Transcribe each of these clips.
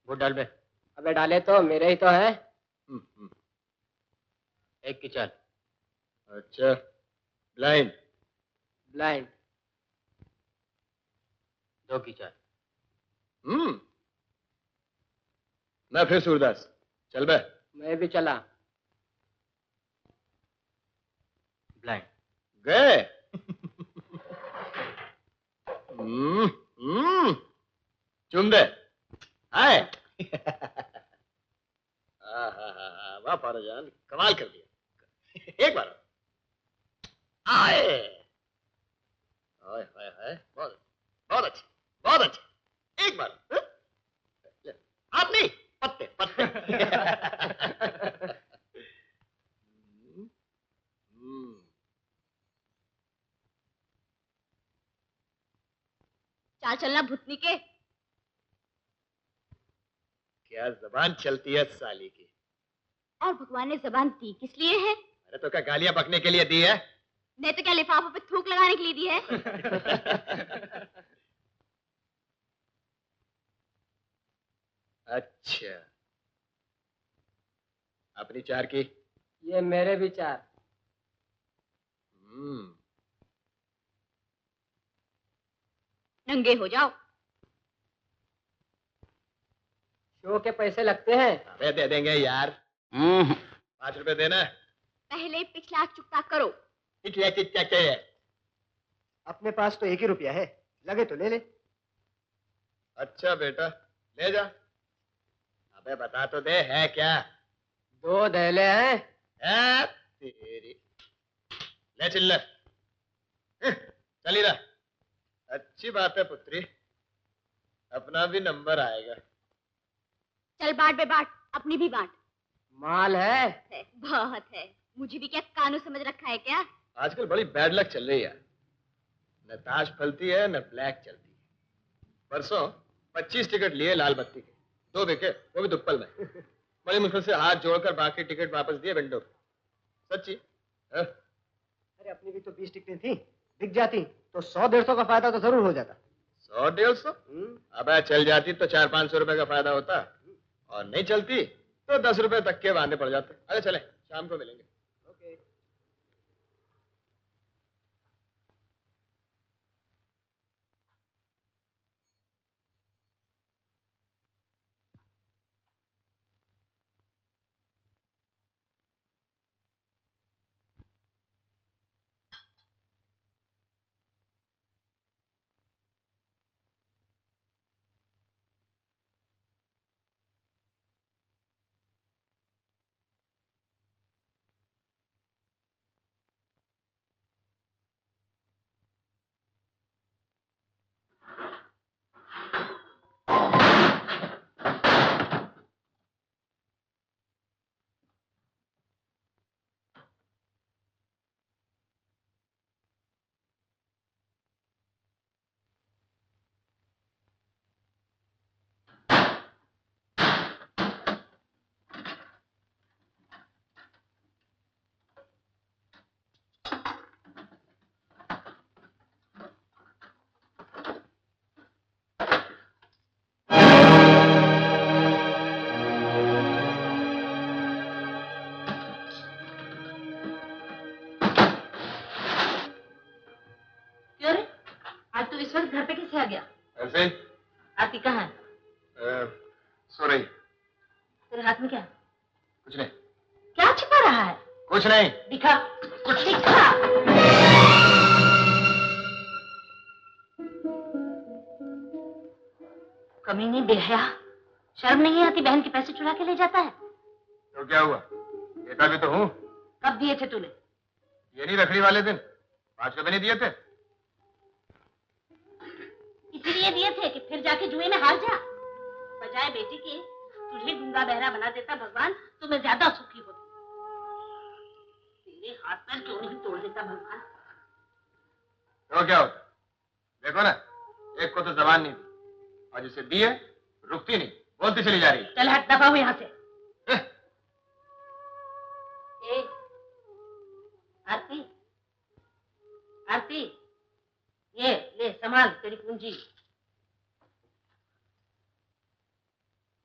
वो डाल बे। अबे डाले तो मेरे ही तो है। एक की चाल। अच्छा, ब्लाइंड। ब्लाइंड। 2 की चाल। मैं फिर सूरदास। चल बे। मैं भी चला। ब्लाइंड। गए। चुम दे। आए। वाह पाराजान, कमाल कर दिया। एक बार आए। हाय हाय हाय, बहुत बहुत अच्छा, बहुत अच्छा। एक बार आप नहीं, पत्ते पत्ते। चाल चलना भूतनी के। क्या जबान चलती है साली की। और भगवान ने जबान दी किस लिए है? अरे तो क्या गालियां बकने के लिए दी है? नहीं तो क्या लिफाफों पे थूक लगाने के लिए दी है? अच्छा, अपनी 4 की। ये मेरे भी 4। नंगे हो जाओ। शो के पैसे लगते हैं। अबे दे देंगे यार। 5 रुपए देना। पहले पिछला चुकता करो। चाहिए। अपने पास तो 1 ही रुपया है, लगे तो ले ले। अच्छा बेटा, ले जा। अबे बता तो दे, है क्या? 2 दहले हैं। तेरी ले चिल्लर। चली रहा। अच्छी बात है पुत्री, अपना भी नंबर आएगा। चल बांट बे बांट, अपनी भी बांट। माल है। बहुत है। मुझे भी क्या कानून समझ रखा है क्या? आजकल बड़ी बैड लक चल रही है। न ताश फलती है न ब्लैक चलती है। परसों 25 टिकट लिए लाल बत्ती के, 2 बिके, वो भी दुप्पल में। बड़ी मुश्किल से हाथ जोड़कर बाकी टिकट वापस दिए वेंडर। सच्ची। अरे अपनी भी तो 20 टिकटें थी, बिक जाती तो 100-150 का फायदा तो जरूर हो जाता। 100-150? अबे चल जाती तो 400-500 रुपए का फायदा होता, और नहीं चलती तो 10 रुपए तक के वांदे पड़ जाते। अरे चले, शाम को मिलेंगे। ओके। आज तू इस वक्त घर पे कैसे आ गया? ऐसे ही। आरती कहाँ है? सो रही। तेरे हाथ में क्या है? कुछ नहीं। क्या छिपा रहा है? कुछ नहीं। दिखा, कुछ दिखा। कमीनी बेहया, शर्म नहीं आती? बहन के पैसे चुरा के ले जाता है। तो क्या हुआ, देता भी तो हूँ। कब दिए थे तूने? ये नहीं रखड़ी वाले दिन 5 रुपए नहीं दिए थे? इसीलिए दिए थे कि फिर जाके जुए में हार जा। बजाय बेटी के तुझे गूंगा बहरा बना देता भगवान तो मैं ज्यादा सुखी होती। तेरे हाथ पैर क्यों नहीं तोड़ देता भगवान? तो क्या होता? देखो ना, एक को तो जबान नहीं दी, और जिसे दी है रुकती नहीं, बोलती चली जा रही है। चल हट, दफा हो यहाँ से। ए, आरती, आरती, ये ले संभाल तेरी पूंजी।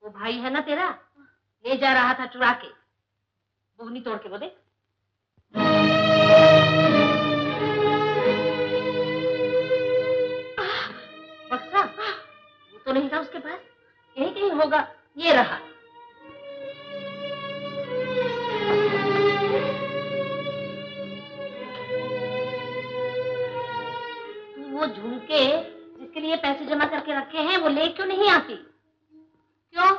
वो भाई है ना तेरा, ले जा रहा था चुरा के, बोगनी तोड़ के बोले। बक्सा वो तो नहीं था उसके पास, यही कहीं होगा, ये रहा। तू वो झुमके जिसके लिए पैसे जमा करके रखे हैं वो ले क्यों नहीं आती? क्यों?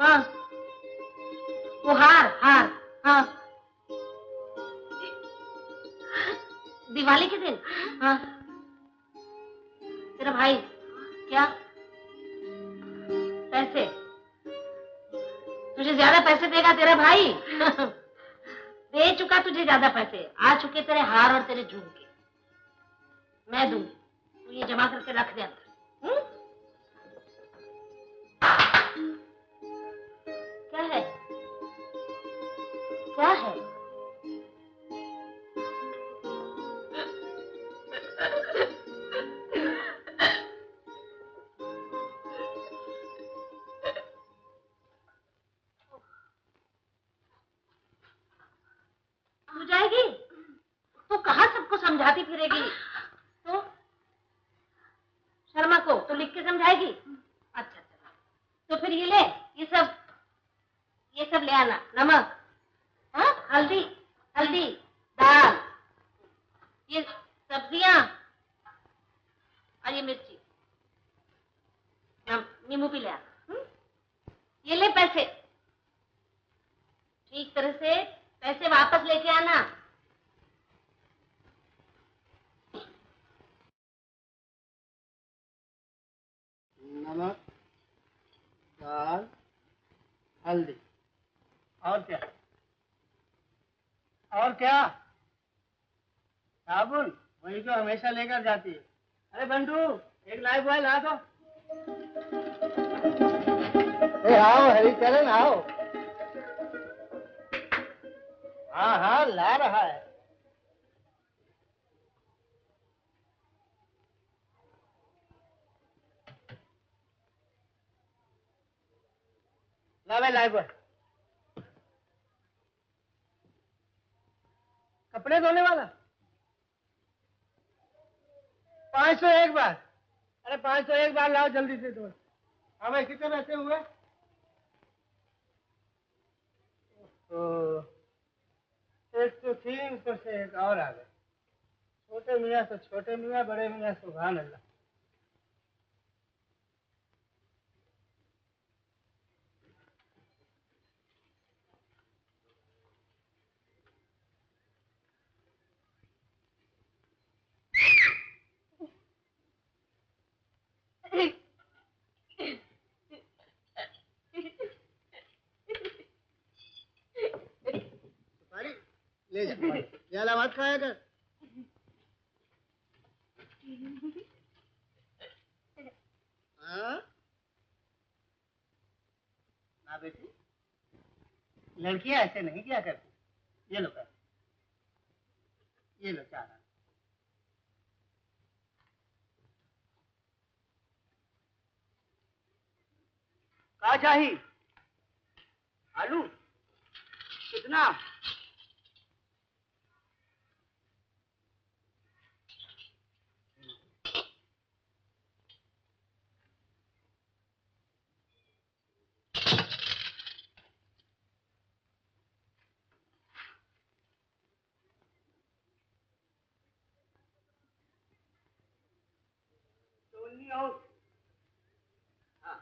हाँ वो हार हार, हाँ दिवाली के दिन, हाँ तेरा भाई क्या पैसे, तुझे ज्यादा पैसे देगा तेरा भाई? दे चुका तुझे ज्यादा पैसे, आ चुके तेरे हार और तेरे झुमके, मैं दूंगी, तू ये जमा करके रख दे अंदर। क्या है, क्या है? तू जाएगी तो कहाँ सबको समझाती फिरेगी? तो शर्मा को तो लिख के समझाएगी? अच्छा अच्छा, तो फिर ये ले, ये सब ले आना, नमक, हाँ हल्दी, हल्दी, दाल, ये सब्जियां और ये मिर्ची, नींबू भी ले आना। ये ले पैसे, ठीक तरह से पैसे वापस लेके आना। नमक, दाल, हल्दी, और क्या? और क्या? साबुन, वही जो हमेशा लेकर जाती है। अरे बंटू, एक लाइफ बॉय ला दो। आओ हरिचरण आओ। हाँ हाँ ला रहा है। ला भाई लाइफ बॉय। कपड़े धोने वाला 501 बार। अरे 501 बार लाओ जल्दी से धो। हाँ भाई कितने पैसे हुए? एक तो थी, ऊपर से एक और आ गए। छोटे मियाँ तो छोटे मियाँ, बड़े मियाँ सुभान अल्लाह। ले जा, ज्यादा मत खाया कर। हाँ? ना बेटी, लड़कियां ऐसे नहीं किया करती। ये लो पैसे, ये लो 4 आना। क्या चाहिए? आलू कितना? और हाँ।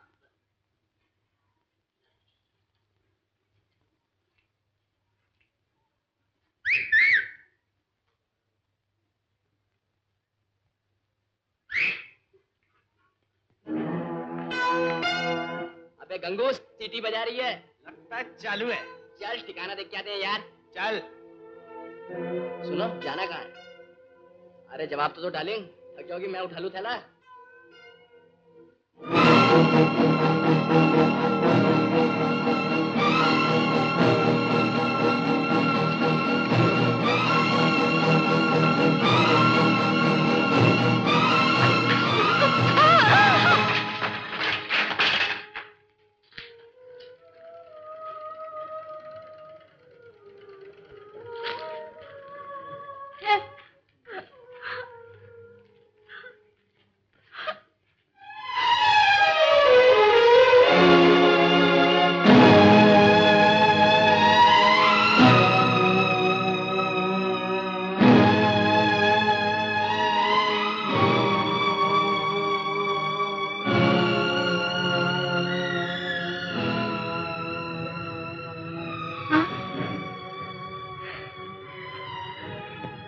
अबे गंगूस, सीटी बजा रही है। लगता है चालू है। चल ठिकाना देख के आते हैं यार। चल। सुनो, जाना कहाँ है? अरे जवाब तो डालेंगे, थक जाओगी, मैं उठा लूँ थैला।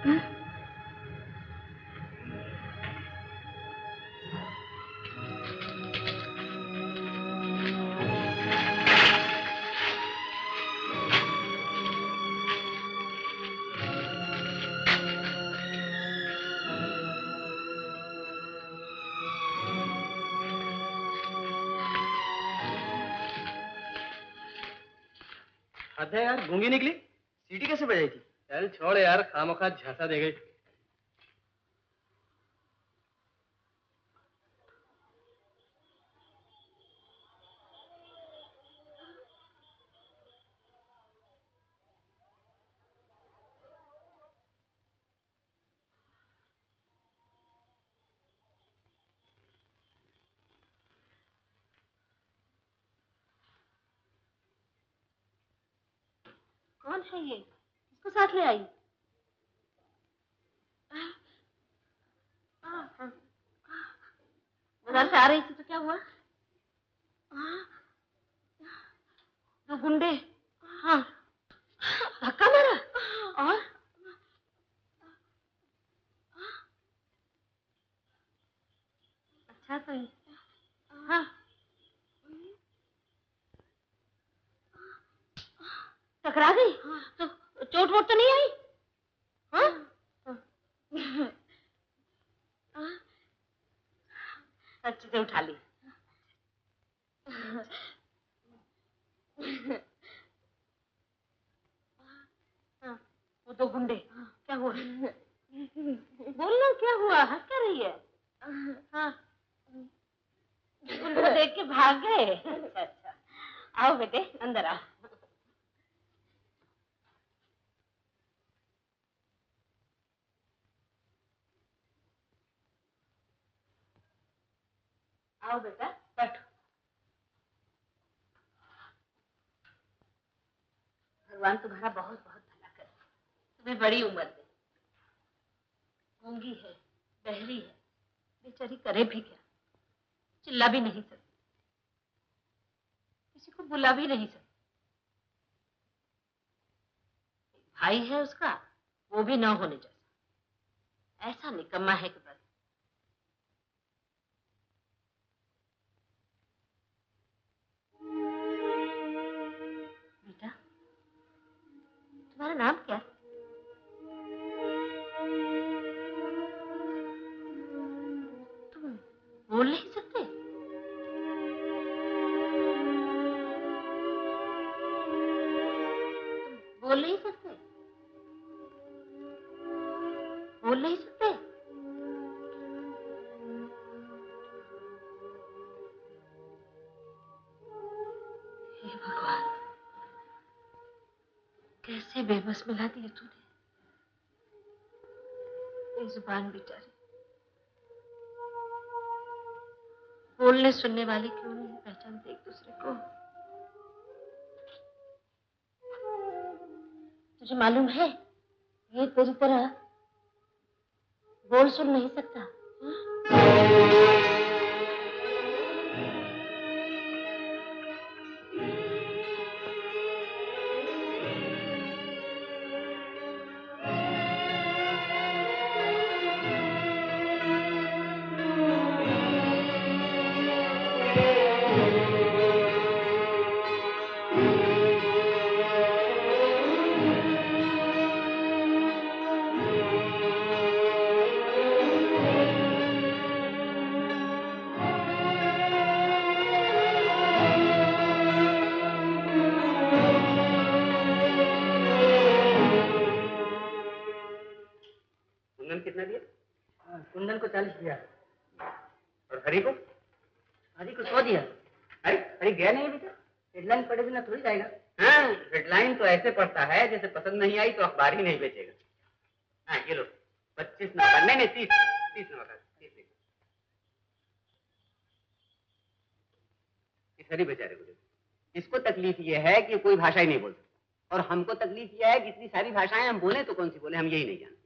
हद है यार, गूंगी निकली। सीटी कैसे बजाई थी? यार छोड़ यार, खामखा झांसा दे गई। कौन है ये? इसको साथ ले आई? बाजार से आ रही थी तो क्या हुआ? दो गुंडे? हाँ। धक्का मारा? और? अच्छा तो हाँ। टकरा गई? तो चोट वोट तो नहीं आई? हाँ? अच्छे से उठा ली। हाँ, वो दो गुंडे क्या हुआ? बोलना क्या हुआ? हंस क्या रही है? हाँ, उनको देख के भाग गए। अच्छा अच्छा, आओ बेटे अंदर आओ। आओ बेटा बैठो। भगवान तुम्हारा बहुत बहुत भला करे, तुम्हें बड़ी उम्र दे। गूंगी है, बहरी है, बेचारी करे भी क्या? चिल्ला भी नहीं सकती, किसी को बुला भी नहीं सकती। भाई है उसका, वो भी ना होने जैसा, ऐसा निकम्मा है कि बस। बेटा तुम्हारा नाम क्या? तुम बोल नहीं सकते? तुम बोल नहीं सकते? बोल नहीं सकते? हे भगवान, कैसे बेबस मिला दिया तूने। बेजुबान बेचारी, बोलने सुनने वाले क्यों नहीं पहचानते एक दूसरे को। तुझे मालूम है ये तेरी तरह बोल सुन नहीं सकता। कुंदन कितना दिया? कुंदन को 40 दिया और हरी को? हरी को 100 दिया। हरी हरी गया नहीं अभी तक, हेडलाइन पढ़े बिना थोड़ी जाएगा। हाँ, हेडलाइन तो ऐसे पढ़ता है जैसे पसंद नहीं आई तो अखबार ही नहीं बेचेगा। हाँ ये लो 25 नंबर, नहीं 30 नंबर का 30। इस हरी बेचारे को देखो, इसको तकलीफ ये है कि कोई भाषा ही नहीं बोलता, और हमको तकलीफ ये है कि इतनी सारी भाषाएं हम बोले तो कौन सी बोले, हम यही नहीं जानते।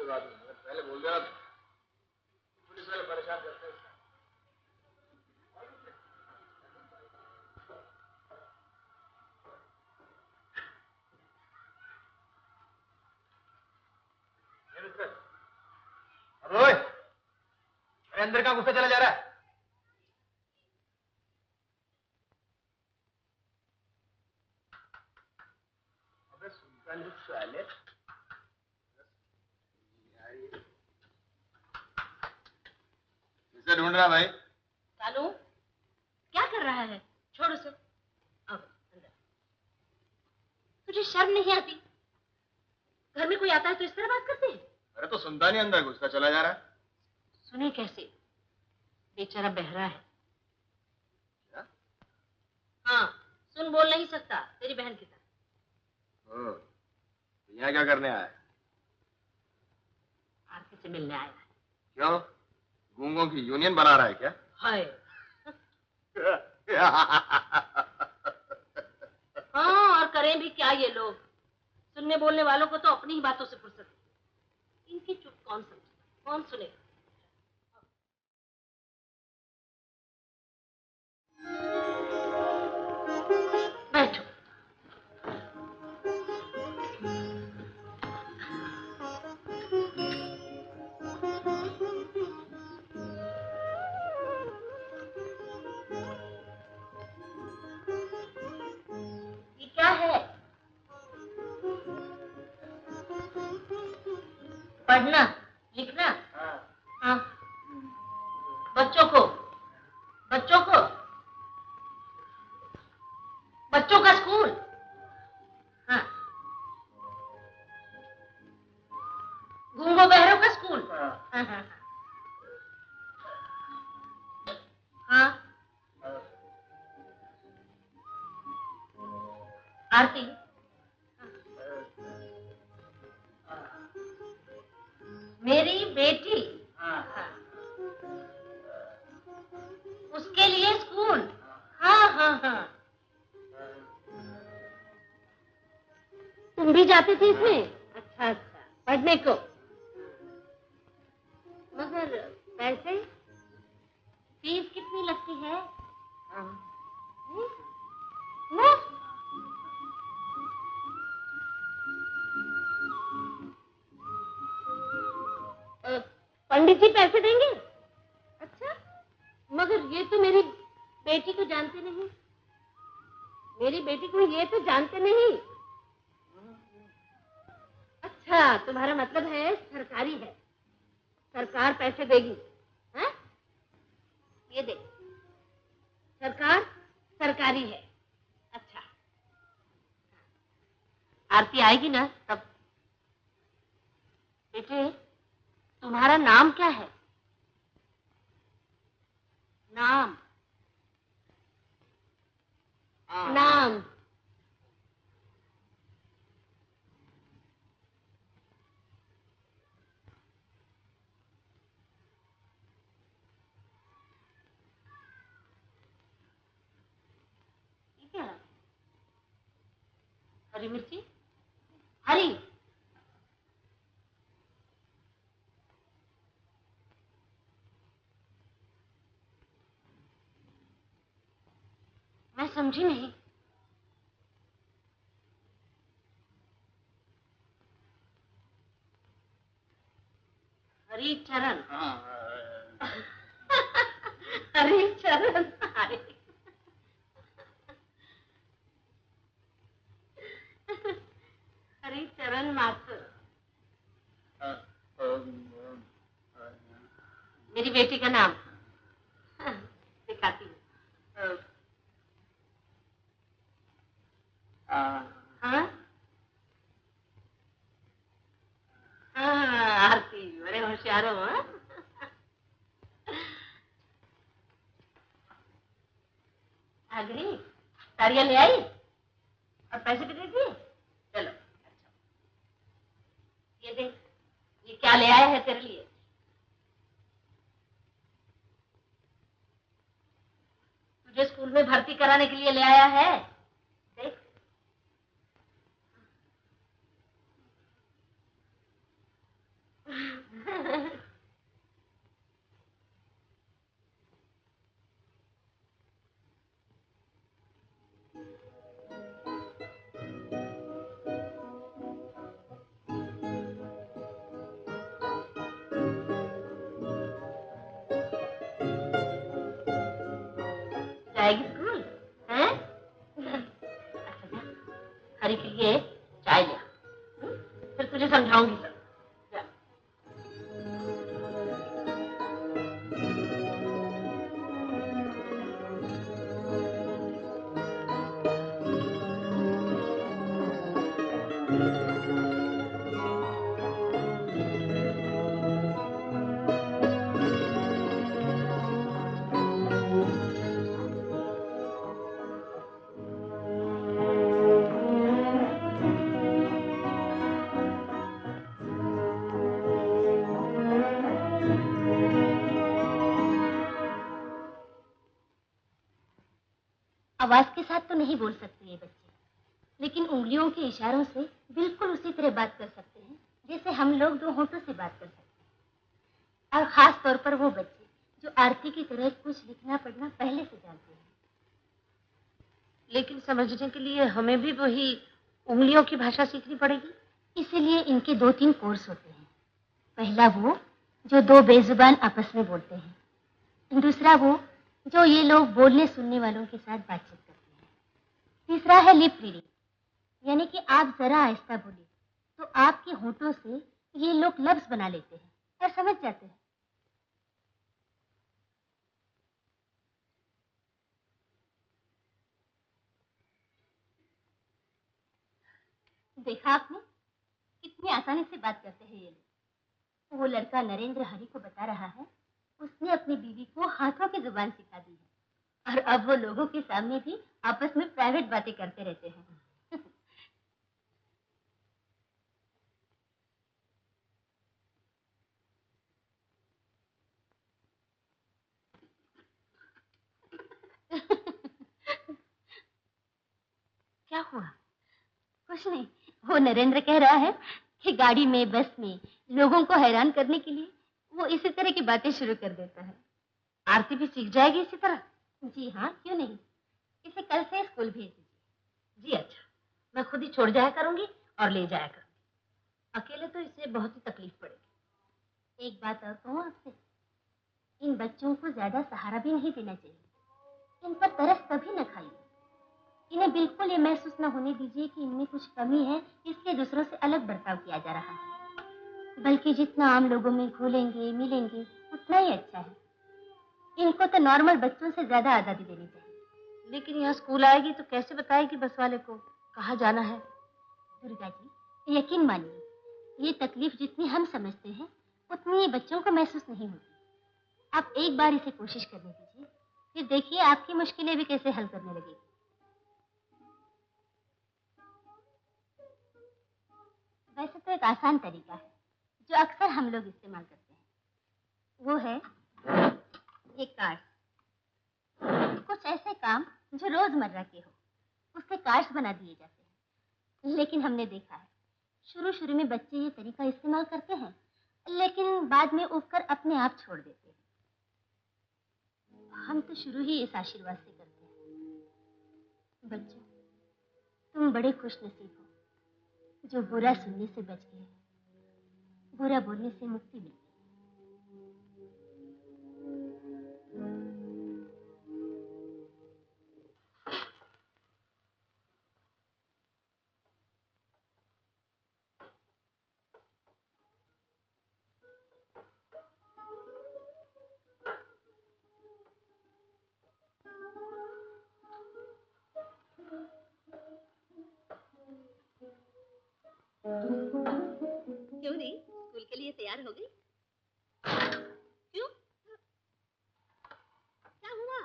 पहले बोल देना, पुलिस वाले परेशान करते हैं। अरे अंदर कहाँ घुसता चला जा रहा है? अबे सुल्तान जो साले, किसे ढूंढ रहा भाई? कालू, क्या कर रहा है? छोड़ उसे। आओ अंदर। तुझे शर्म नहीं आती? घर में कोई आता है तो इस तरह बात करते हैं? अरे तो सुनता नहीं, अंदर घुसता चला जा रहा है। सुने कैसे? बेचारा बहरा है। क्या? हाँ, सुन बोल नहीं सकता, तेरी बहन की तरह। तो यहाँ क्या करने आया है? आरती से मिलने आया है। क्यों? गूंगों की यूनियन बना रहा है क्या? हाय। हाँ, और करें भी क्या ये लोग? सुनने बोलने वालों को तो अपनी ही बातों से फुर्सत है। इनकी चुप कौन समझे, कौन सुने? बैठो। ये क्या है? पढ़ना, लिखना? हाँ। बच्चों को बच्चों का स्कूल। हाँ। गूंगो बहरों का स्कूल। हाँ हाँ हाँ। आरती, मेरी बेटी, उसके लिए स्कूल। हाँ हाँ हाँ। तुम भी जाते थे इसमें? अच्छा अच्छा, पढ़ने को। मगर पैसे, फीस कितनी लगती है? ना? पंडित जी पैसे देंगे? अच्छा, मगर ये तो मेरी बेटी को जानते नहीं। मेरी बेटी को ये तो जानते नहीं। अच्छा, तुम्हारा मतलब है सरकारी है, सरकार पैसे देगी? हाँ? ये देख, सरकार सरकारी है। अच्छा, आरती आएगी ना तब। बेटे, तुम्हारा नाम क्या है? नाम नाम। क्या? हरी मिर्ची? हरी? मैं समझी नहीं। हरी चरण? हरी चरण। हरी चरण माथुर। मेरी बेटी का नाम दिखाती हूँ। हाँ हाँ, आरती, बड़े होशियार हो। हाँ? आ गई? साड़ियाँ ले आई और पैसे भी दे दिए? चलो अच्छा, ये देख, ये क्या ले आया है तेरे लिए। तुझे स्कूल में भर्ती कराने के लिए ले आया है। देख। तुझे समझाऊंगी सब। जा। आवाज के साथ तो नहीं बोल सकते ये बच्चे, लेकिन उंगलियों के इशारों से बिल्कुल उसी तरह बात कर सकते हैं जैसे हम लोग दो होठों से बात कर सकते हैं। और खास तौर पर वो बच्चे जो आरती की तरह कुछ लिखना पढ़ना पहले से जानते हैं। लेकिन समझने के लिए हमें भी वही उंगलियों की भाषा सीखनी पड़ेगी। इसीलिए इनके 2-3 कोर्स होते हैं। पहला वो जो दो बेजुबान आपस में बोलते हैं, दूसरा वो जो ये लोग बोलने सुनने वालों के साथ बातचीत करते हैं, तीसरा है लिप रीडिंग, यानी कि आप जरा आहिस्ता बोलिए तो आपके होठों से ये लोग लफ्ज बना लेते हैं और समझ जाते हैं। देखा आपने कितनी आसानी से बात करते हैं ये लोग। वो लड़का नरेंद्र हरि को बता रहा है उसने अपनी बीवी को हाथों की जुबान सिखा दी है, और अब वो लोगों के सामने भी आपस में प्राइवेट बातें करते रहते हैं। क्या हुआ? कुछ नहीं। वो नरेंद्र कह रहा है कि गाड़ी में बस में लोगों को हैरान करने के लिए वो इसी तरह की बातें शुरू कर देता है। आरती भी सीख जाएगी इसी तरह। जी हाँ, क्यों नहीं। इसे कल से स्कूल भेज दीजिए। जी अच्छा, मैं खुद ही छोड़ जाया करूंगी और ले जाया करूंगी। अकेले तो इसे बहुत ही तकलीफ पड़ेगी। एक बात और कहूँ आपसे, इन बच्चों को ज्यादा सहारा भी नहीं देना चाहिए। इन पर तरस कभी न खाइए। इन्हें बिल्कुल ये महसूस न होने दीजिए कि इनमें कुछ कमी है इसलिए दूसरों से अलग बर्ताव किया जा रहा है, बल्कि जितना आम लोगों में घुलेंगे मिलेंगे उतना ही अच्छा है। इनको तो नॉर्मल बच्चों से ज्यादा आजादी देनी चाहिए। लेकिन यहाँ स्कूल आएगी तो कैसे बताएगी बस वाले को कहाँ जाना है? दुर्गा जी, यकीन मानिए, ये तकलीफ जितनी हम समझते हैं उतनी ये बच्चों को महसूस नहीं होती। आप एक बार इसे कोशिश करने दीजिए, फिर देखिए आपकी मुश्किलें भी कैसे हल करने लगेगी। वैसे तो एक आसान तरीका है जो अक्सर हम लोग इस्तेमाल करते हैं, वो है ये कार्ड्स। कुछ ऐसे काम जो रोजमर्रा के हो उसके कार्ड्स बना दिए जाते हैं। लेकिन हमने देखा है शुरू शुरू में बच्चे ये तरीका इस्तेमाल करते हैं, लेकिन बाद में उबकर अपने आप छोड़ देते हैं। हम तो शुरू ही इस आशीर्वाद से करते हैं। बच्चों, तुम बड़े खुशनसीब हो जो बुरा सुनने से बच गए, बुरा बोलने से मुक्ति मिली। क्यों नहीं, स्कूल के लिए तैयार हो गई? क्यों? क्या हुआ?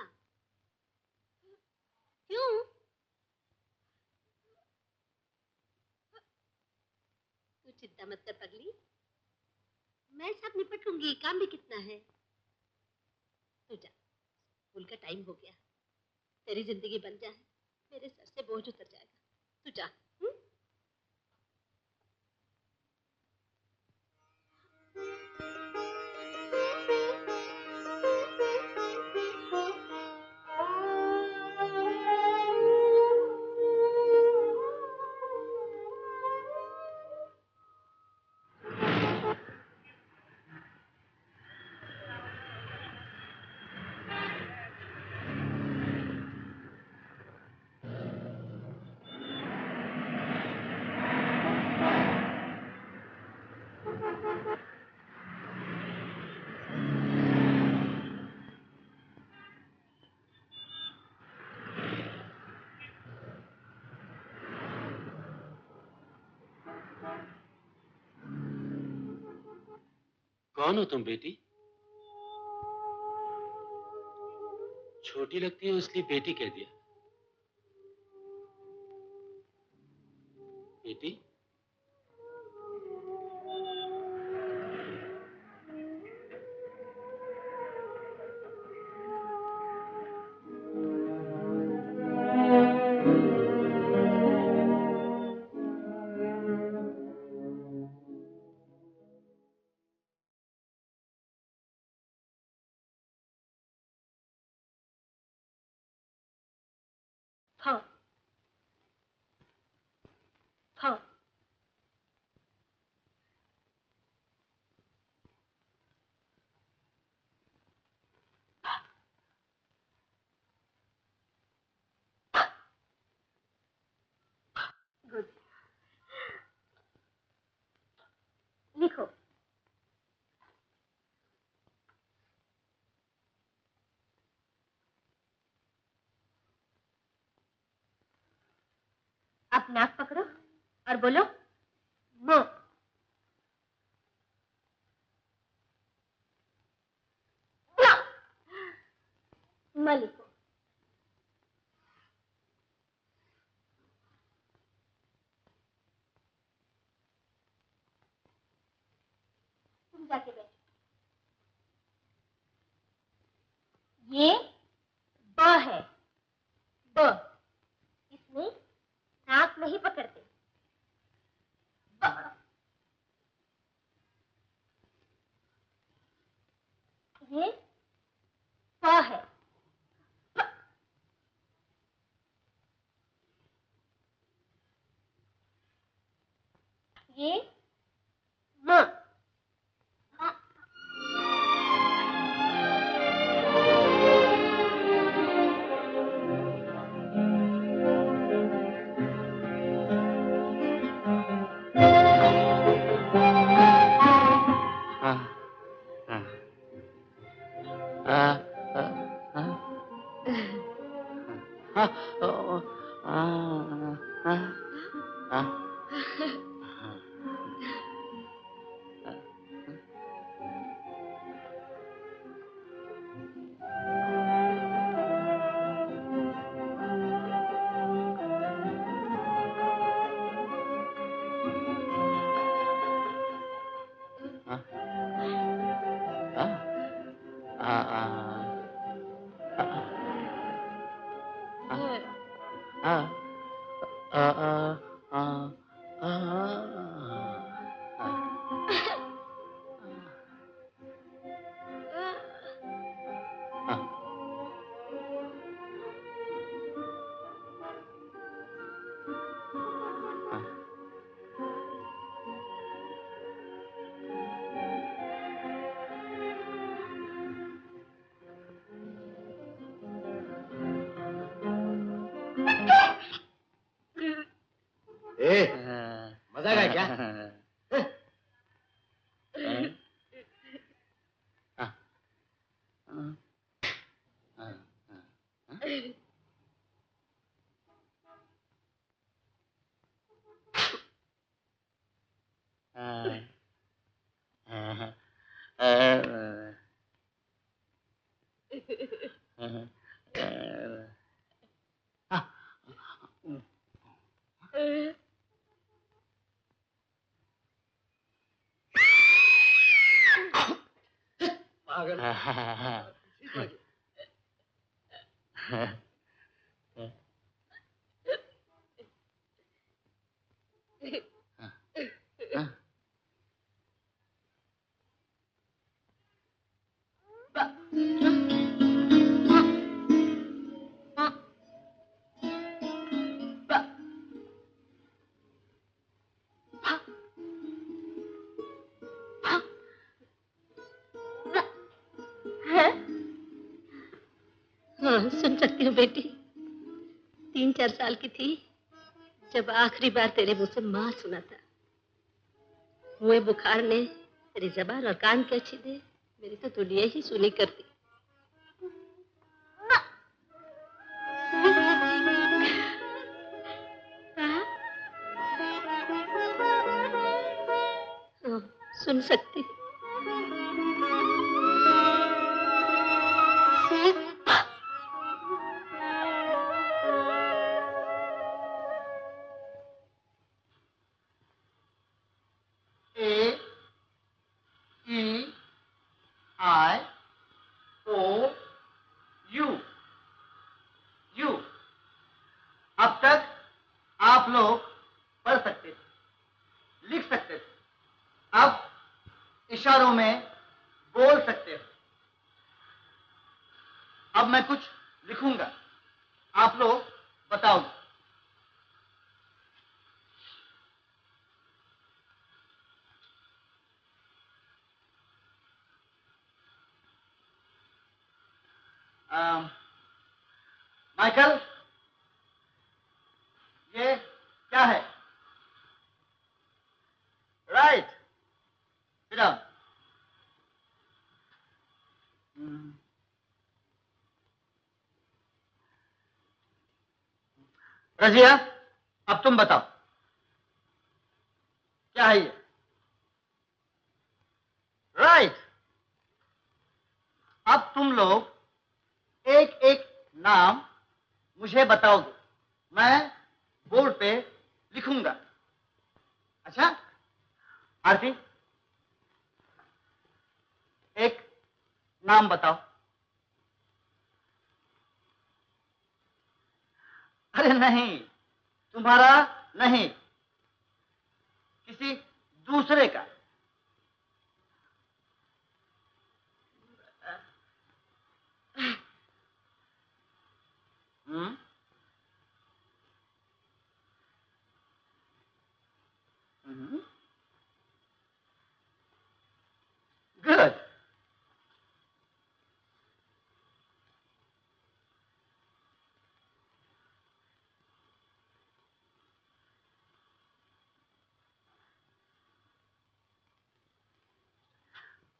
क्यों? तू चिंता मत कर पगली, मैं सब निपट लूंगी। काम भी कितना है। तू जा, स्कूल का टाइम हो गया। तेरी जिंदगी बन जाए, मेरे सर से बोझ उतर जाएगा। तू जा। कौन हो तुम बेटी? छोटी लगती हो इसलिए बेटी कह दिया। बेटी? हाँ हाँ गुड। लिखो। अब नाक पकड़ो और बोलो म। म लिखो। तुम जाके बैठो। ये ब है। ब। इसमें नाक नहीं पकड़ते। ब। ये प है। प। ये म। म। मजाक है क्या? पागल। हाँ, सुन सकती हूँ बेटी। 3-4 साल की थी जब आखिरी बार तेरे मुंह से माँ सुना था। हुए बुखार ने तेरी जबान और कान कैसी दे, मेरी तो दुनिया ही सुनी करती। हाँ, सुन सकती। इशारों में बोल सकते हो। अब मैं कुछ लिखूंगा, आप लोग बताओगे। माइकल, ये क्या है? Right, sit down. रजिया, अब तुम बताओ, क्या है ये? राइट। अब तुम लोग एक एक नाम मुझे बताओगे, मैं बोर्ड पे लिखूंगा। अच्छा? आरती, एक नाम बताओ। अरे नहीं, तुम्हारा नहीं, किसी दूसरे का। हम्म, गुड।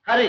हरी।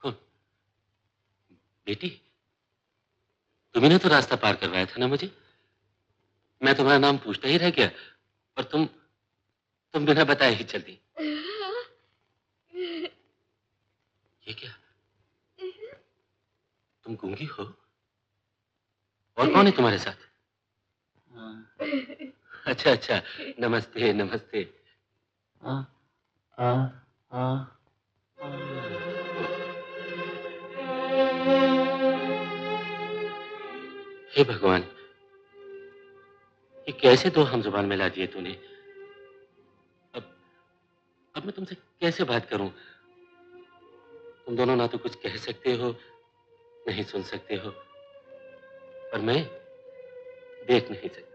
कौन? बेटी, तुम्ही ने तो रास्ता पार करवाया था ना मुझे। मैं तुम्हारा नाम पूछता ही रह गया और तुम बिना बताए ही चल दी। ये क्या? तुम गूंगी हो? और कौन है तुम्हारे साथ? अच्छा अच्छा, नमस्ते नमस्ते। हे भगवान, ये कैसे दो हम जुबान मिला दिए तूने। अब मैं तुमसे कैसे बात करूं? तुम दोनों ना तो कुछ कह सकते हो, नहीं सुन सकते हो, और मैं देख नहीं सकता।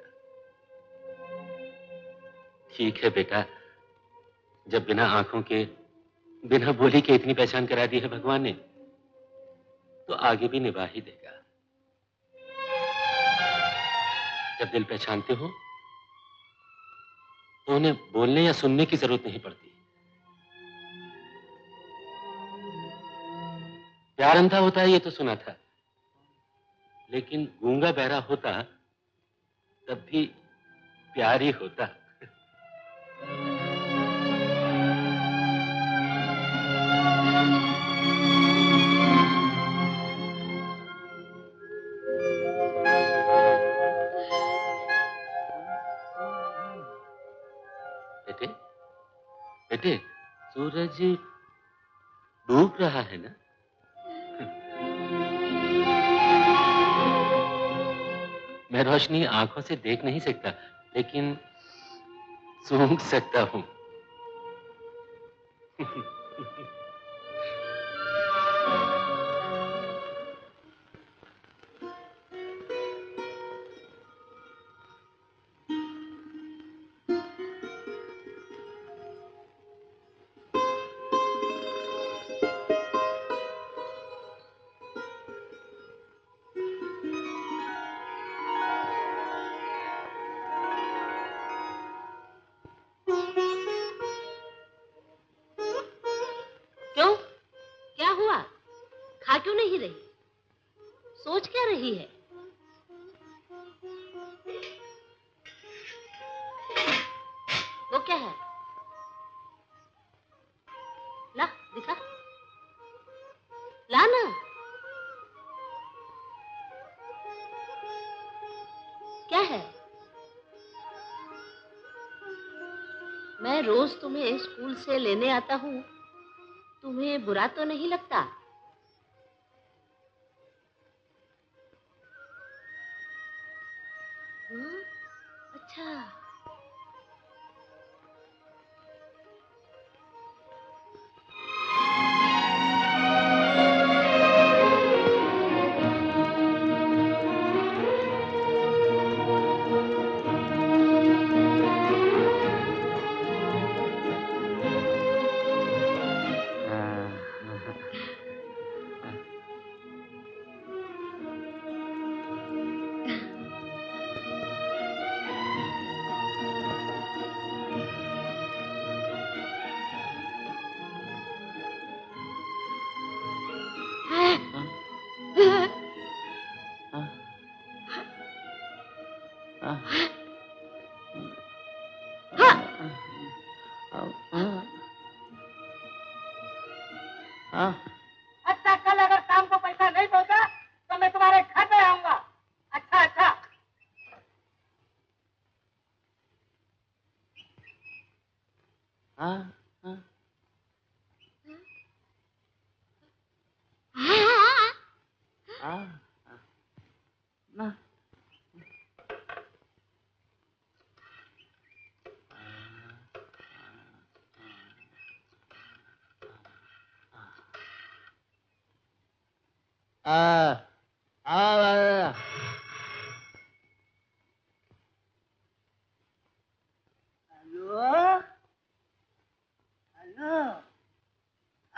ठीक है बेटा, जब बिना आंखों के, बिना बोली के इतनी पहचान करा दी है भगवान ने, तो आगे भी निभा ही देगा। जब दिल पहचानते हो तो उन्हें बोलने या सुनने की जरूरत नहीं पड़ती। प्यार अंधा होता है ये तो सुना था, लेकिन गूंगा बहरा होता तब भी प्यार ही होता। बेटे बेटे, सूरज डूब रहा है ना? मैं रोशनी आंखों से देख नहीं सकता, लेकिन सूंघ सकता हूं। क्यों? क्या हुआ? खा क्यों नहीं रही? सोच क्या रही है? वो क्या है? ला, दिखा। ला ना। क्या है? मैं रोज तुम्हें स्कूल से लेने आता हूँ। तुम्हें बुरा तो नहीं लगता? हाँ? अच्छा। अच्छा, कल अगर शाम को पैसा नहीं पहुंचा तो मैं तुम्हारे घर पे आऊंगा। अच्छा अच्छा।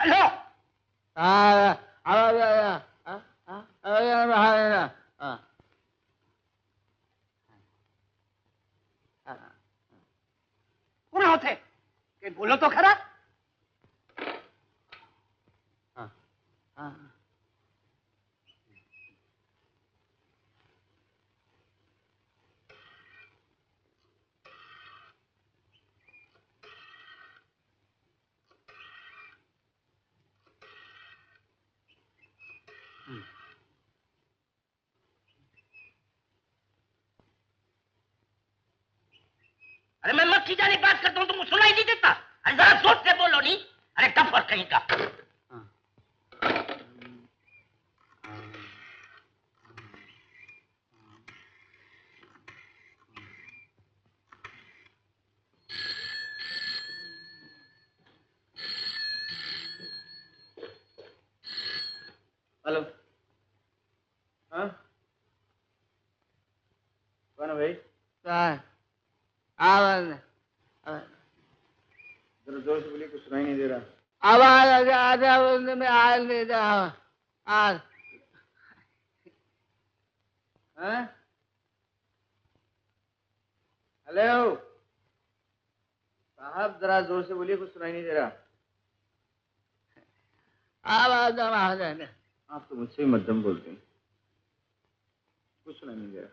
Hello hello hello. कौन होते? कि बोलो तो खरा। अरे मैं मक्खी जाने बात करता हूँ, तुमको सुनाई नहीं देता? अरे जरा जोर से बोलो नहीं। अरे टप्पर कहीं का। हेलो। हाँ, कौन है भाई? जरा जोर से बोलिए, कुछ सुनाई नहीं दे रहा। आवाज आधा में आ नहीं रहा। हाँ? हेलो साहब, जरा जोर से बोलिए, कुछ सुनाई नहीं दे रहा। आवाज आप तो मुझसे भी मध्यम बोलते हैं, कुछ सुनाई नहीं दे रहा।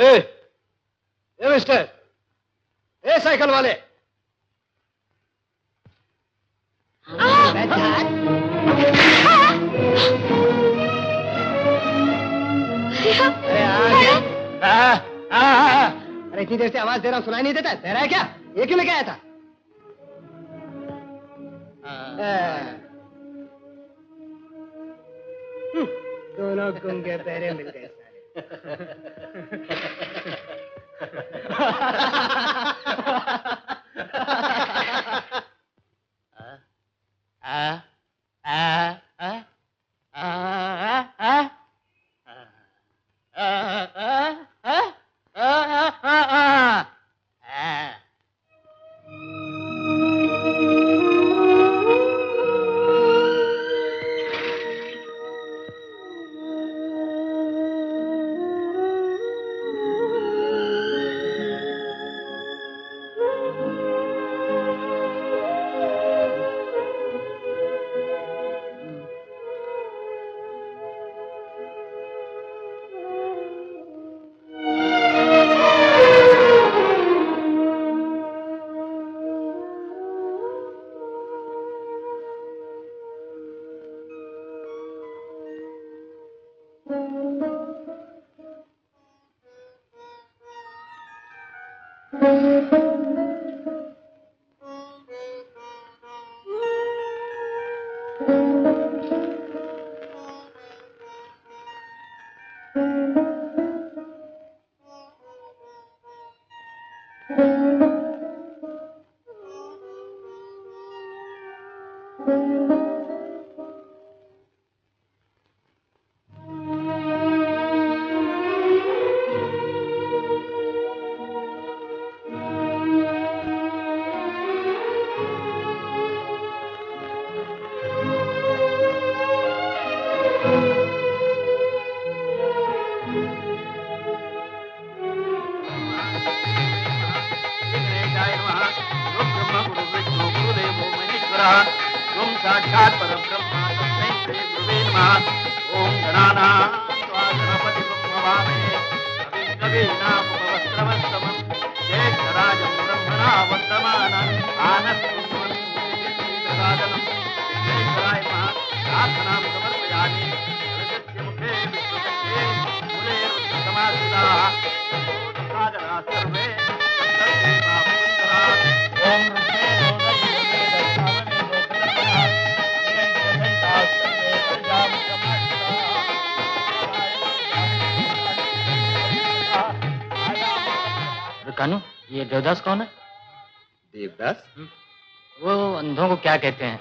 ए मिस्टर, ए साइकिल वाले, अरे इतनी देर से आवाज दे रहा हूँ, सुनाई नहीं देता? दे रहा है क्या? ये क्यों लेके आया था? दोनों गुंगे बहरे मिल गए कानू, ये देवदास कौन है? देवदास? वो अंधों को क्या कहते हैं?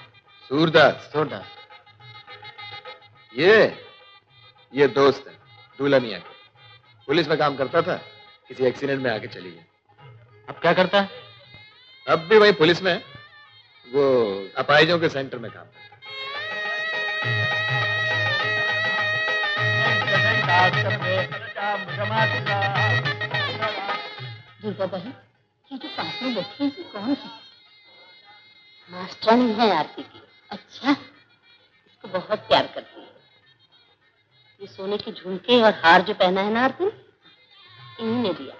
सूरदास। सूरदास। ये दोस्त है, दूल्हा मियां के। पुलिस में काम करता था, किसी एक्सीडेंट में आके चली गई। अब क्या करता है? अब भी वही पुलिस में है, वो अपाहिजों के सेंटर में काम करता है। दुर्गा बहन, ये जो पास में बैठी है ये कौन है? मास्टरानी है आरती की। अच्छा, इसको बहुत प्यार करती है। ये सोने के झुमके और हार जो पहना है ना आरती, इन्हीं ने दिया।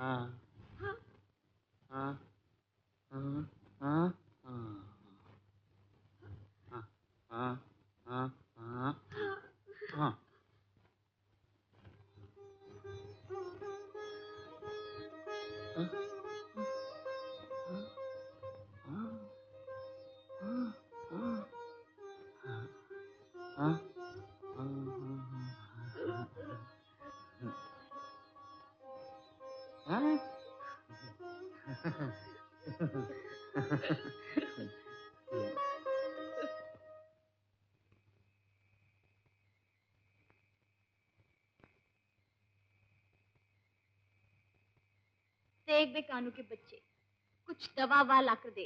हाँ हाँ हाँ हाँ हाँ हाँ हाँ हाँ। देख बे कानू के बच्चे, कुछ दवा ववा ला कर दे।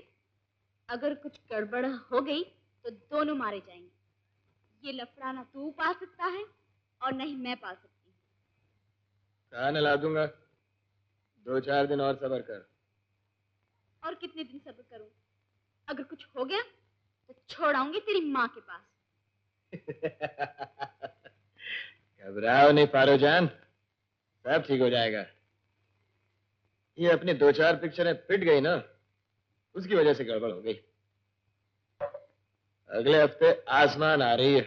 अगर कुछ गड़बड़ हो गई तो दोनों मारे जाएंगे। ये लफड़ा ना तू पाल सकता है और नहीं मैं पाल सकती हूँ। खाना ला दूंगा, 2-4 दिन और सब्र कर। और कितने दिन सब्र करूं? अगर कुछ हो गया तो छोड़ आऊंगी तेरी माँ के पास। घबराओ नहीं पारो जान, सब ठीक हो जाएगा। ये अपनी 2-4 पिक्चरें पिट गई ना, उसकी वजह से गड़बड़ हो गई। अगले हफ्ते आसमान आ रही है,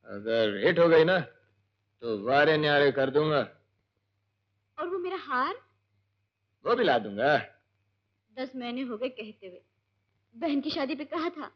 अगर हिट हो गई ना तो वारे न्यारे कर दूंगा। और वो मेरा हार? वो भी ला दूंगा। 10 महीने हो गए कहते हुए, बहन की शादी पे कहा था।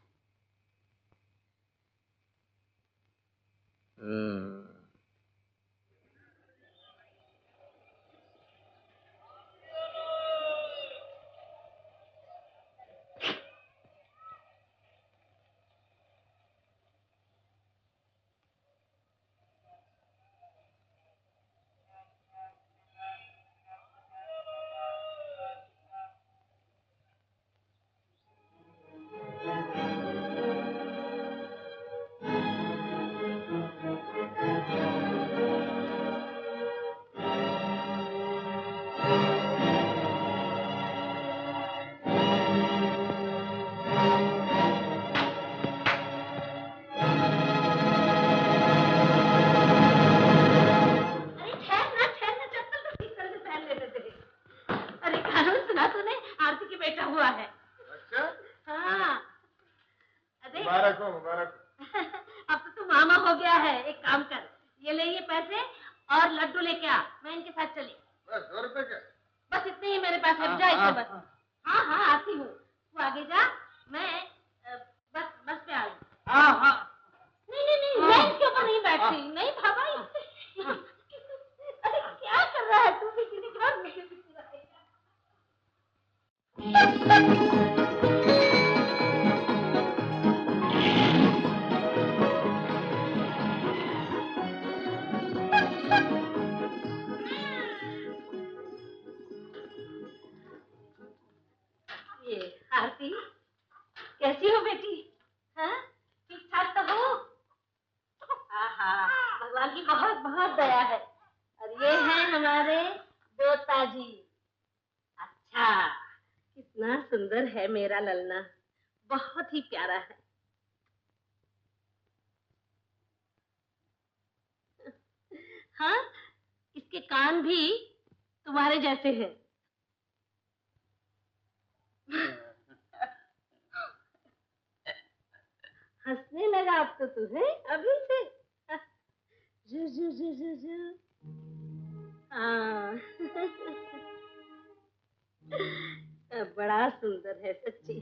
बड़ा सुंदर है सच्ची।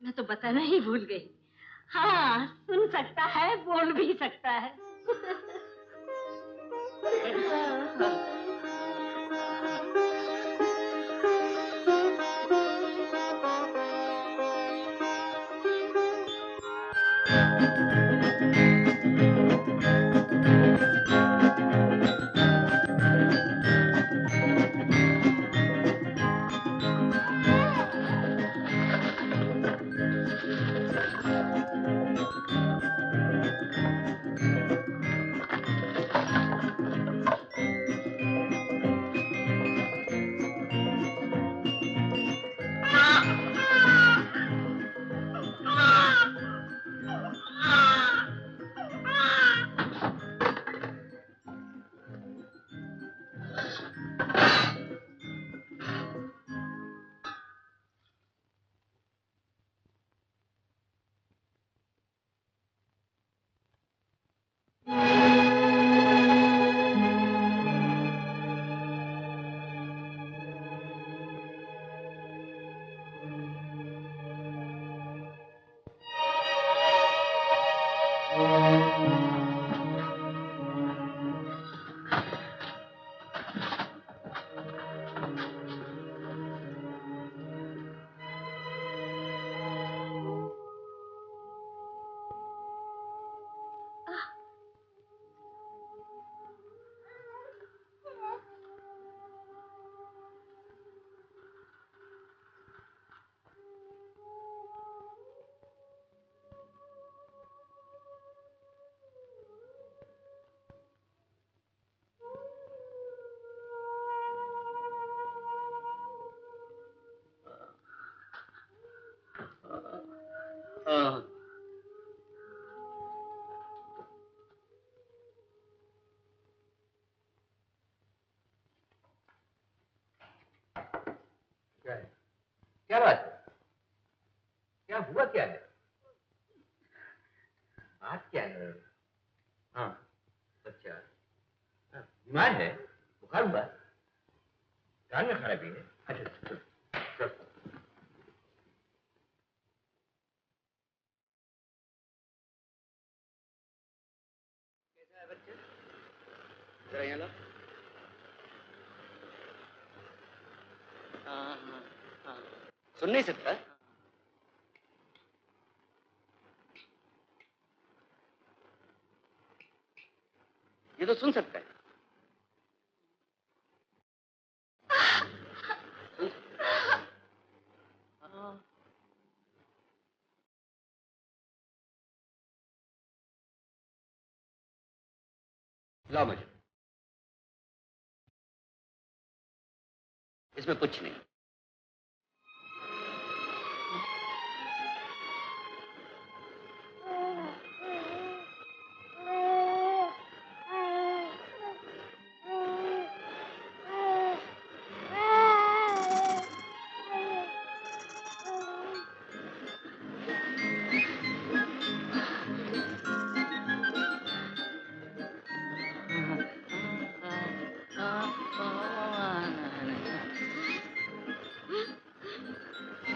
मैं तो बताना ही भूल गई। हाँ, सुन सकता है, बोल भी सकता है। हाँ। क्या है? क्या बात है? क्या हुआ क्या है? बात क्या है? हाँ, अच्छा, हाँ, बीमार है, बुखार हुआ, कान में खराबी है। अच्छा, चलो, चलो। कैसा है बच्चा? जरा यहाँ लो। हाँ हाँ हाँ। सुन नहीं सकता? ये तो सुन सकता है। सुन सकता है। हाँ। लाओ मुझे। इसमें कुछ नहीं।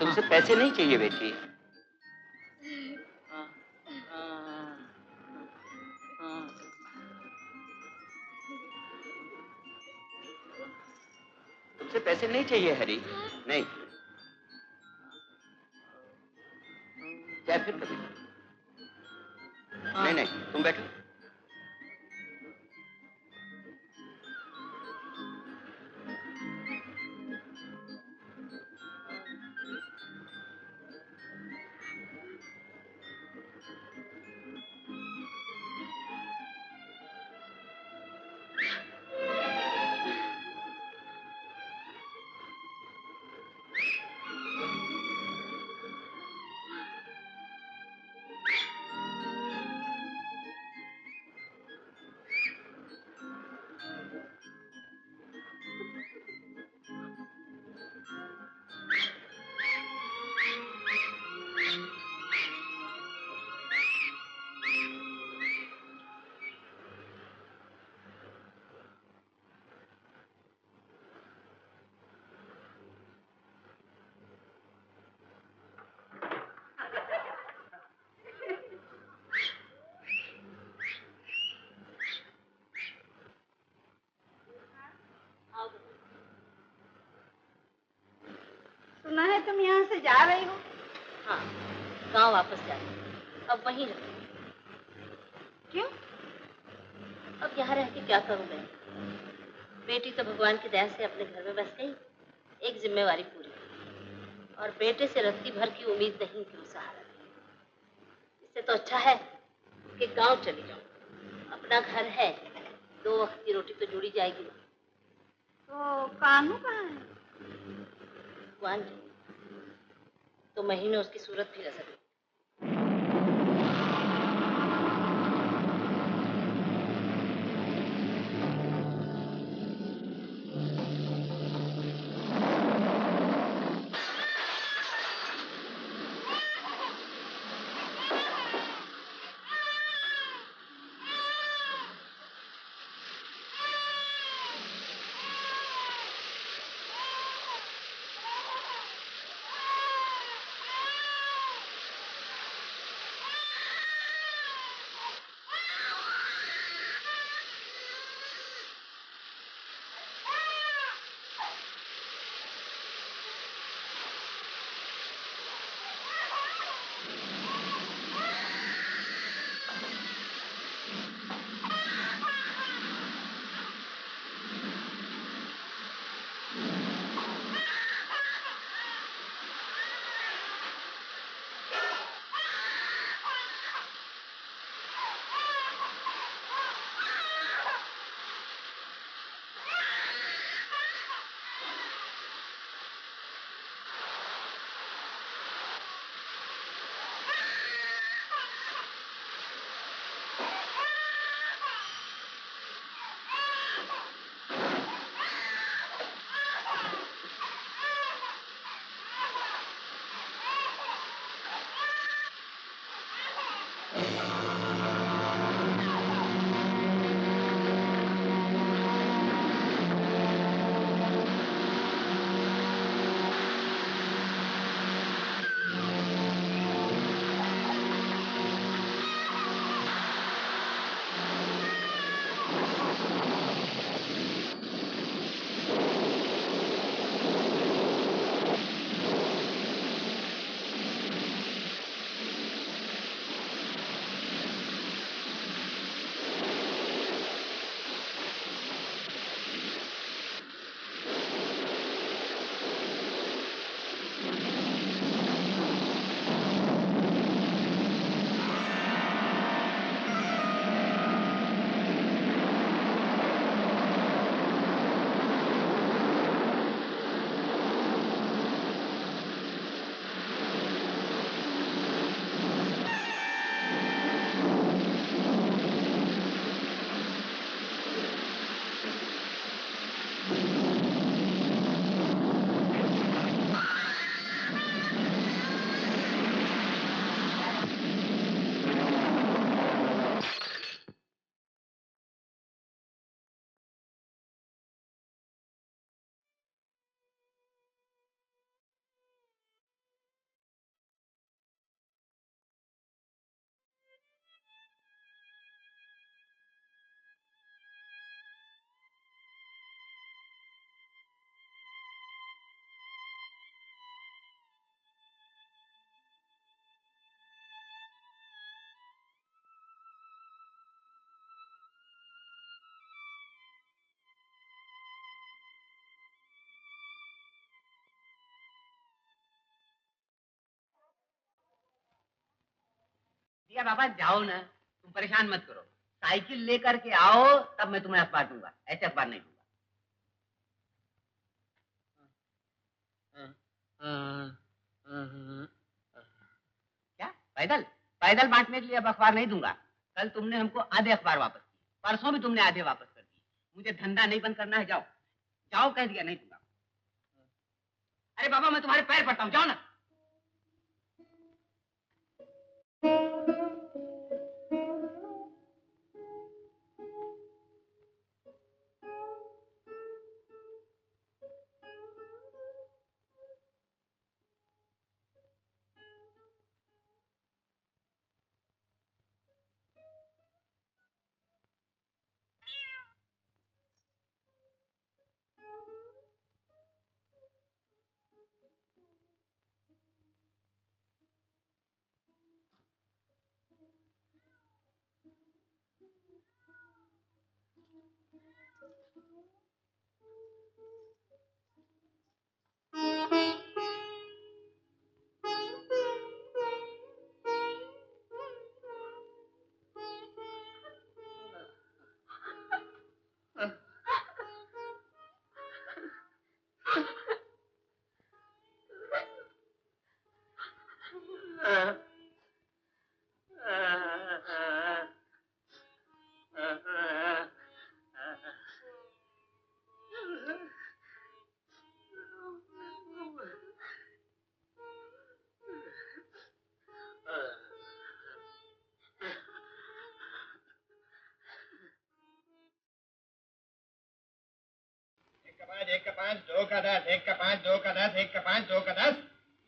तुमसे पैसे नहीं चाहिए बेटी। तुमसे पैसे नहीं चाहिए हरी। नहीं। चाहे फिर कभी। नहीं नहीं, तुम बैठो। सुना है तुम यहाँ से जा रही हो? हाँ, गांव वापस जाना है। अब वहीं रहूंगी। क्यों? अब यहाँ रह के क्या करूँ मैं? बेटी तो भगवान की दया से अपने घर में बस गई, एक जिम्मेवारी पूरी, और बेटे से रत्ती भर की उम्मीद नहीं कि वो सहारा दे। इससे तो अच्छा है कि गांव चली जाऊं। अपना घर है, 2 वक्त की रोटी तो जुड़ी जाएगी। तो कानू कहाँ है? भगवान जी, तो महीने उसकी सूरत भी नजर नहीं। दिया बाबा जाओ ना, तुम परेशान मत करो। साइकिल लेकर के आओ, तब मैं तुम्हें अखबार दूंगा, ऐसे अखबार नहीं दूंगा। क्या पैदल पैदल बांटने के लिए अब अखबार नहीं दूंगा? कल तुमने हमको आधे अखबार वापस किए, परसों भी तुमने आधे वापस कर दिए। मुझे धंधा नहीं बंद करना है, जाओ जाओ, कह दिया, नहीं दूंगा। अरे बाबा मैं तुम्हारे पैर पड़ता हूँ, जाओ ना। एक का 5, 2 का 10, 1 का 5, 2 का 10, 1 का 5, 2 का 10।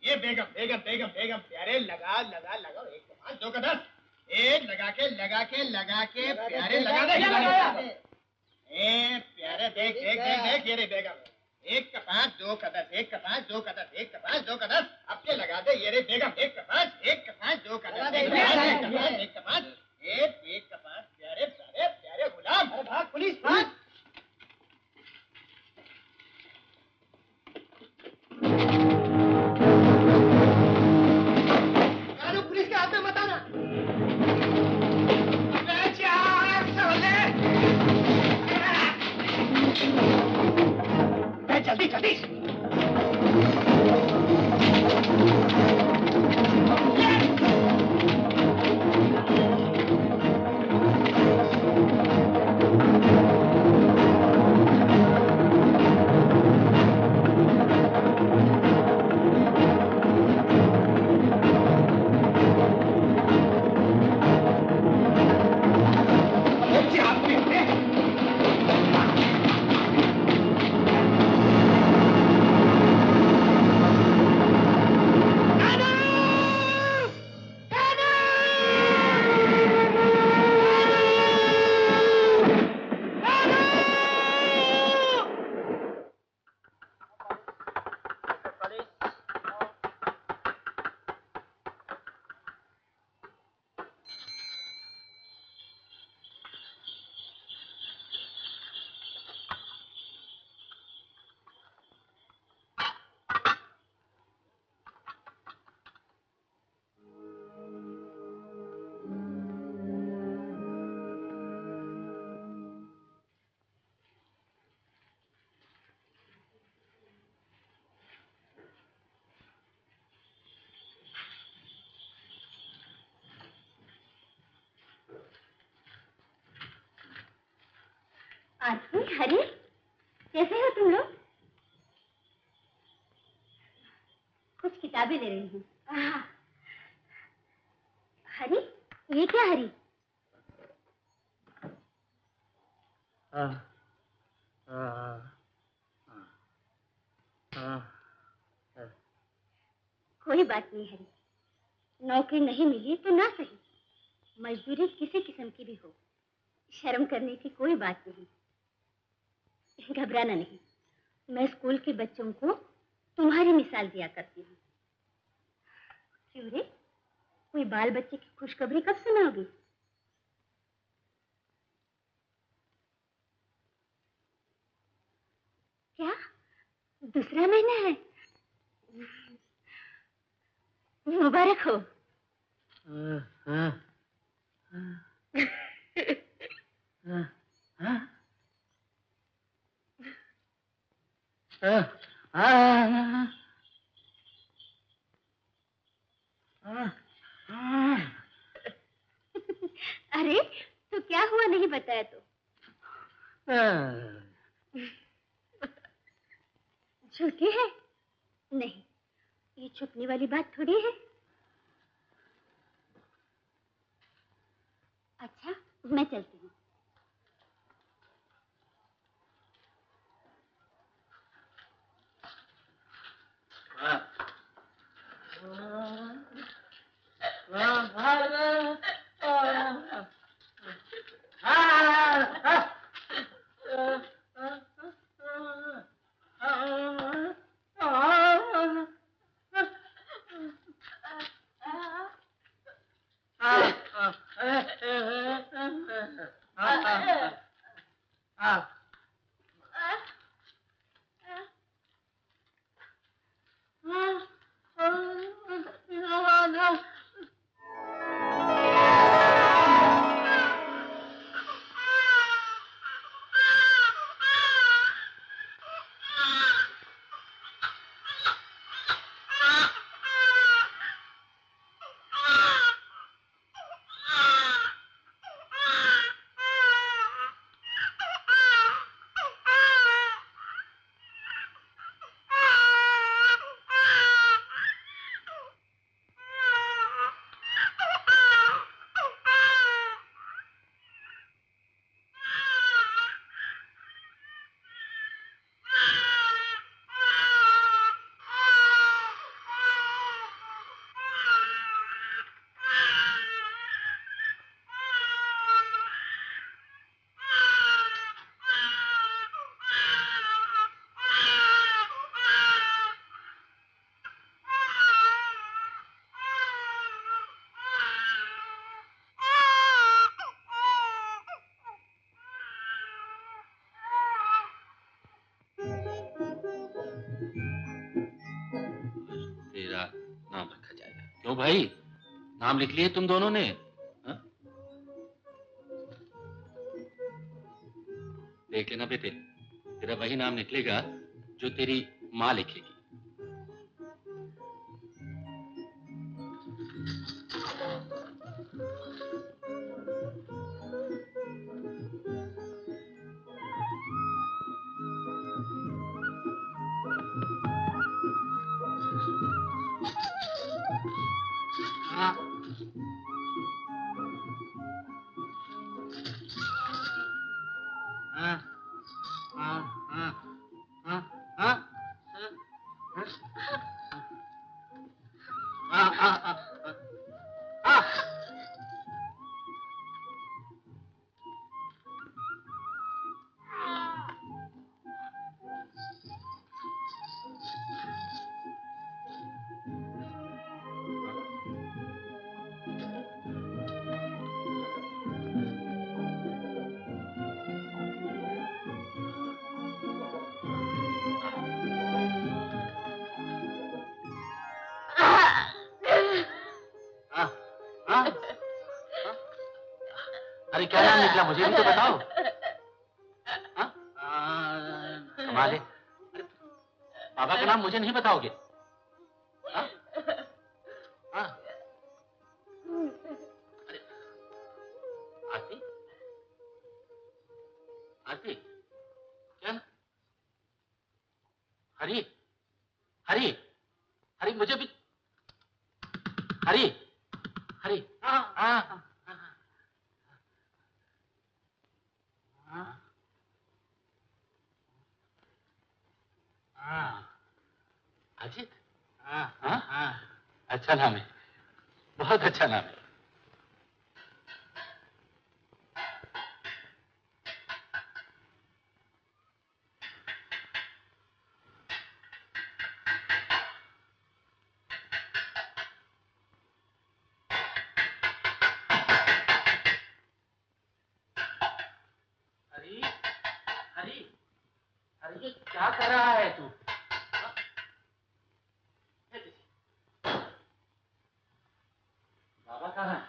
ये बेगम बेगम बेगम बेगम प्यारे, लगा लगा लगाओ, 1 का 5, 2 का 10। एक लगा के प्यारे, लगा दे। ए प्यारे, देख देख देख देख, ये रे बेगम। 1 का 5, 2 का 10, 1 का 5, 2 का 10, 1 का 5, 2 का 10। अब के लगा दे, ये रे बेगम। 1 का 5, 1 का 5, 2 का 10, 1 का 5, 1 का 5, 1 का 5, 1 का 5, प्यारे प्यारे प्यारे गुलाम। अरे भाग पुलिस, भाग। पुलिस के हाथ में मत आना। जल्दी जल्दी। आरती, हरी, कैसे हो तुम लोग? कुछ किताबें ले रही हूँ। हरी, ये क्या हरी? कोई बात नहीं हरी, नौकरी नहीं मिली तो ना सही, मजदूरी किसी किस्म की भी हो, शर्म करने की कोई बात नहीं। घबराना नहीं, मैं स्कूल के बच्चों को तुम्हारी मिसाल दिया करती हूँ। क्यों रे, कोई बाल बच्चे की खुशखबरी कब सुनाओगी? क्या दूसरा महीना है? मुबारक हो। अरे तो क्या हुआ, नहीं बताया तो? झूठी है? नहीं, ये छुपने वाली बात थोड़ी है। अच्छा, मैं चलती हूँ। तेरा नाम रखा जाएगा। क्यों भाई, नाम लिख लिए तुम दोनों ने? हाँ? देख लेना बेटे, तेरा वही नाम निकलेगा जो तेरी माँ लिखेगी। अरे क्या नाम निकला, मुझे भी तो बताओ। हाँ? कमाल है, बाबा का नाम मुझे नहीं बताओगे? हाँ? हाँ? अरे आरती, आरती, हाँ अजीत, हाँ हाँ हाँ। अच्छा नाम है, बहुत अच्छा नाम है। हरी हरी हरी, ये क्या कर रहा है तू? बाबा कहाँ है?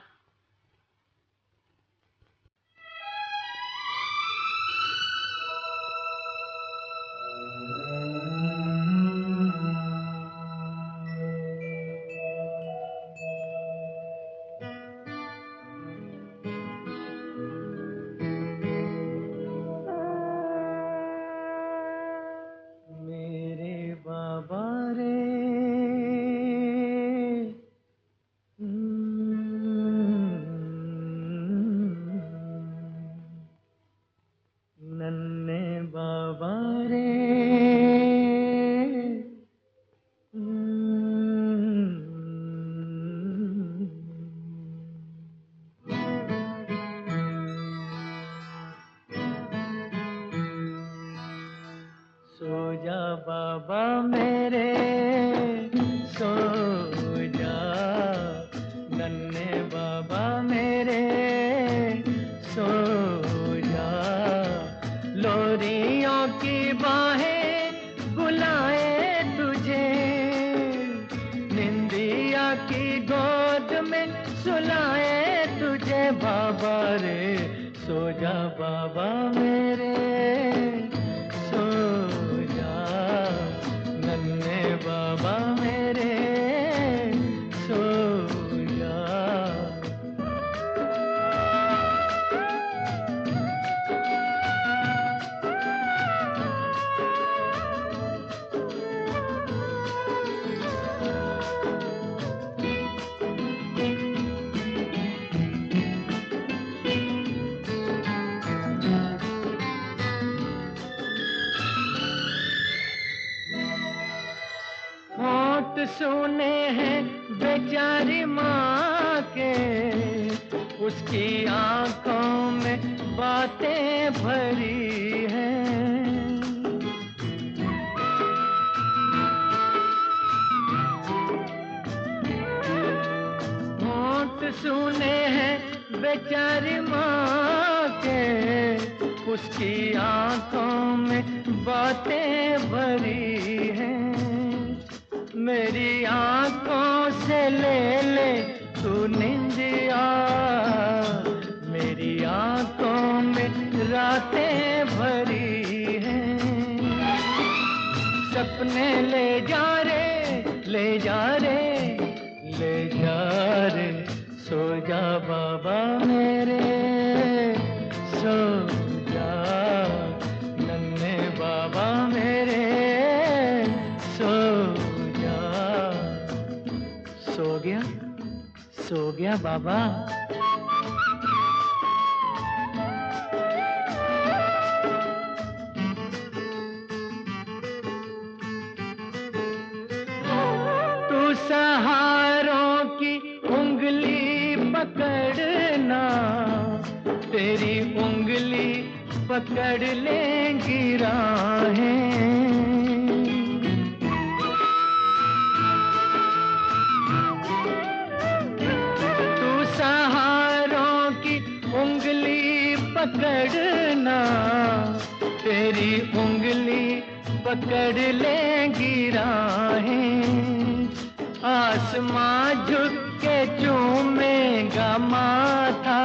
सुने हैं बेचारी माँ के, उसकी आंखों में बातें भरी हैं। होंठ सुने हैं बेचारी माँ के, उसकी आंखों में बातें भरी हैं। मेरी आंखों से ले ले तू निंदिया, मेरी आंखों में रातें भरी हैं। सपने ले जा रे, ले जा रे, ले जा रे, सो जा बाबा मेरे, सो जा नन्हे बाबा मेरे, सो सो गया बाबा। तू सहारों की उंगली पकड़ना, तेरी उंगली पकड़ लेंगी राहें। पकड़ना, तेरी उंगली पकड़ लेंगी राहें। आसमां झुक के चूमेगा माथा,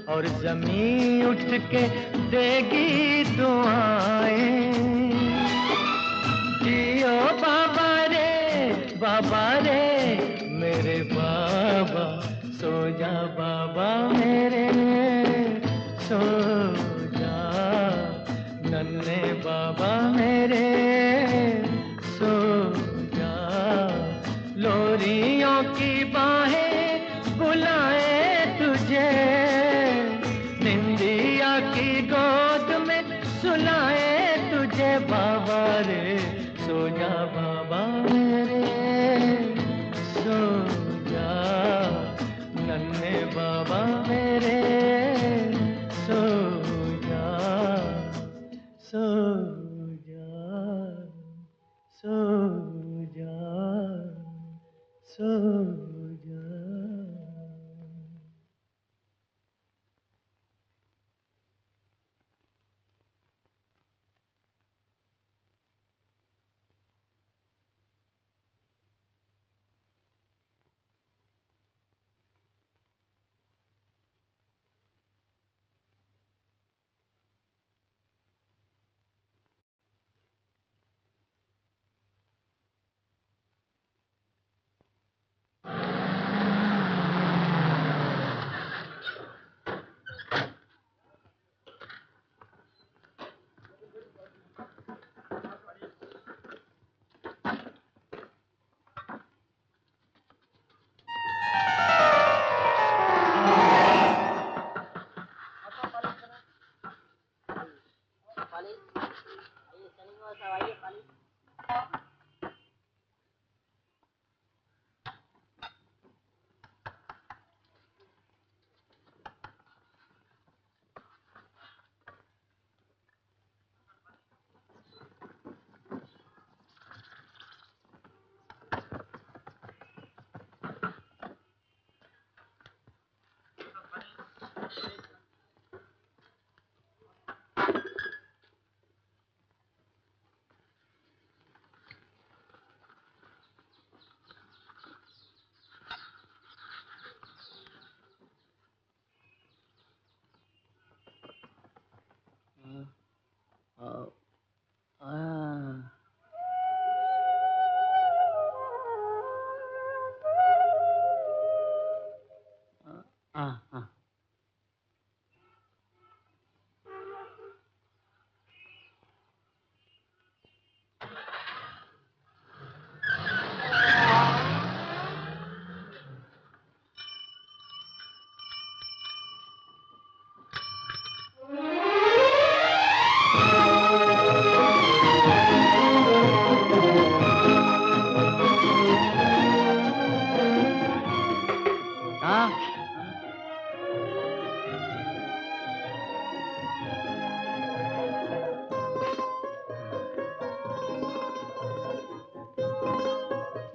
और जमीन उठ के देगी दुआएं। जियो बाबा रे मेरे बाबा, सो जा बाबा मेरे, सो जा नन्हे बाबा मेरे, सो जा। लोरियों की बाहें बुला तुझे, निंदिया की गोद में सुलाए तुझे बाबा रे, सो जा बाबा मेरे, सो जा नन्हे बाबा मेरे, सो जा, सो जा, सो जा, सो जा।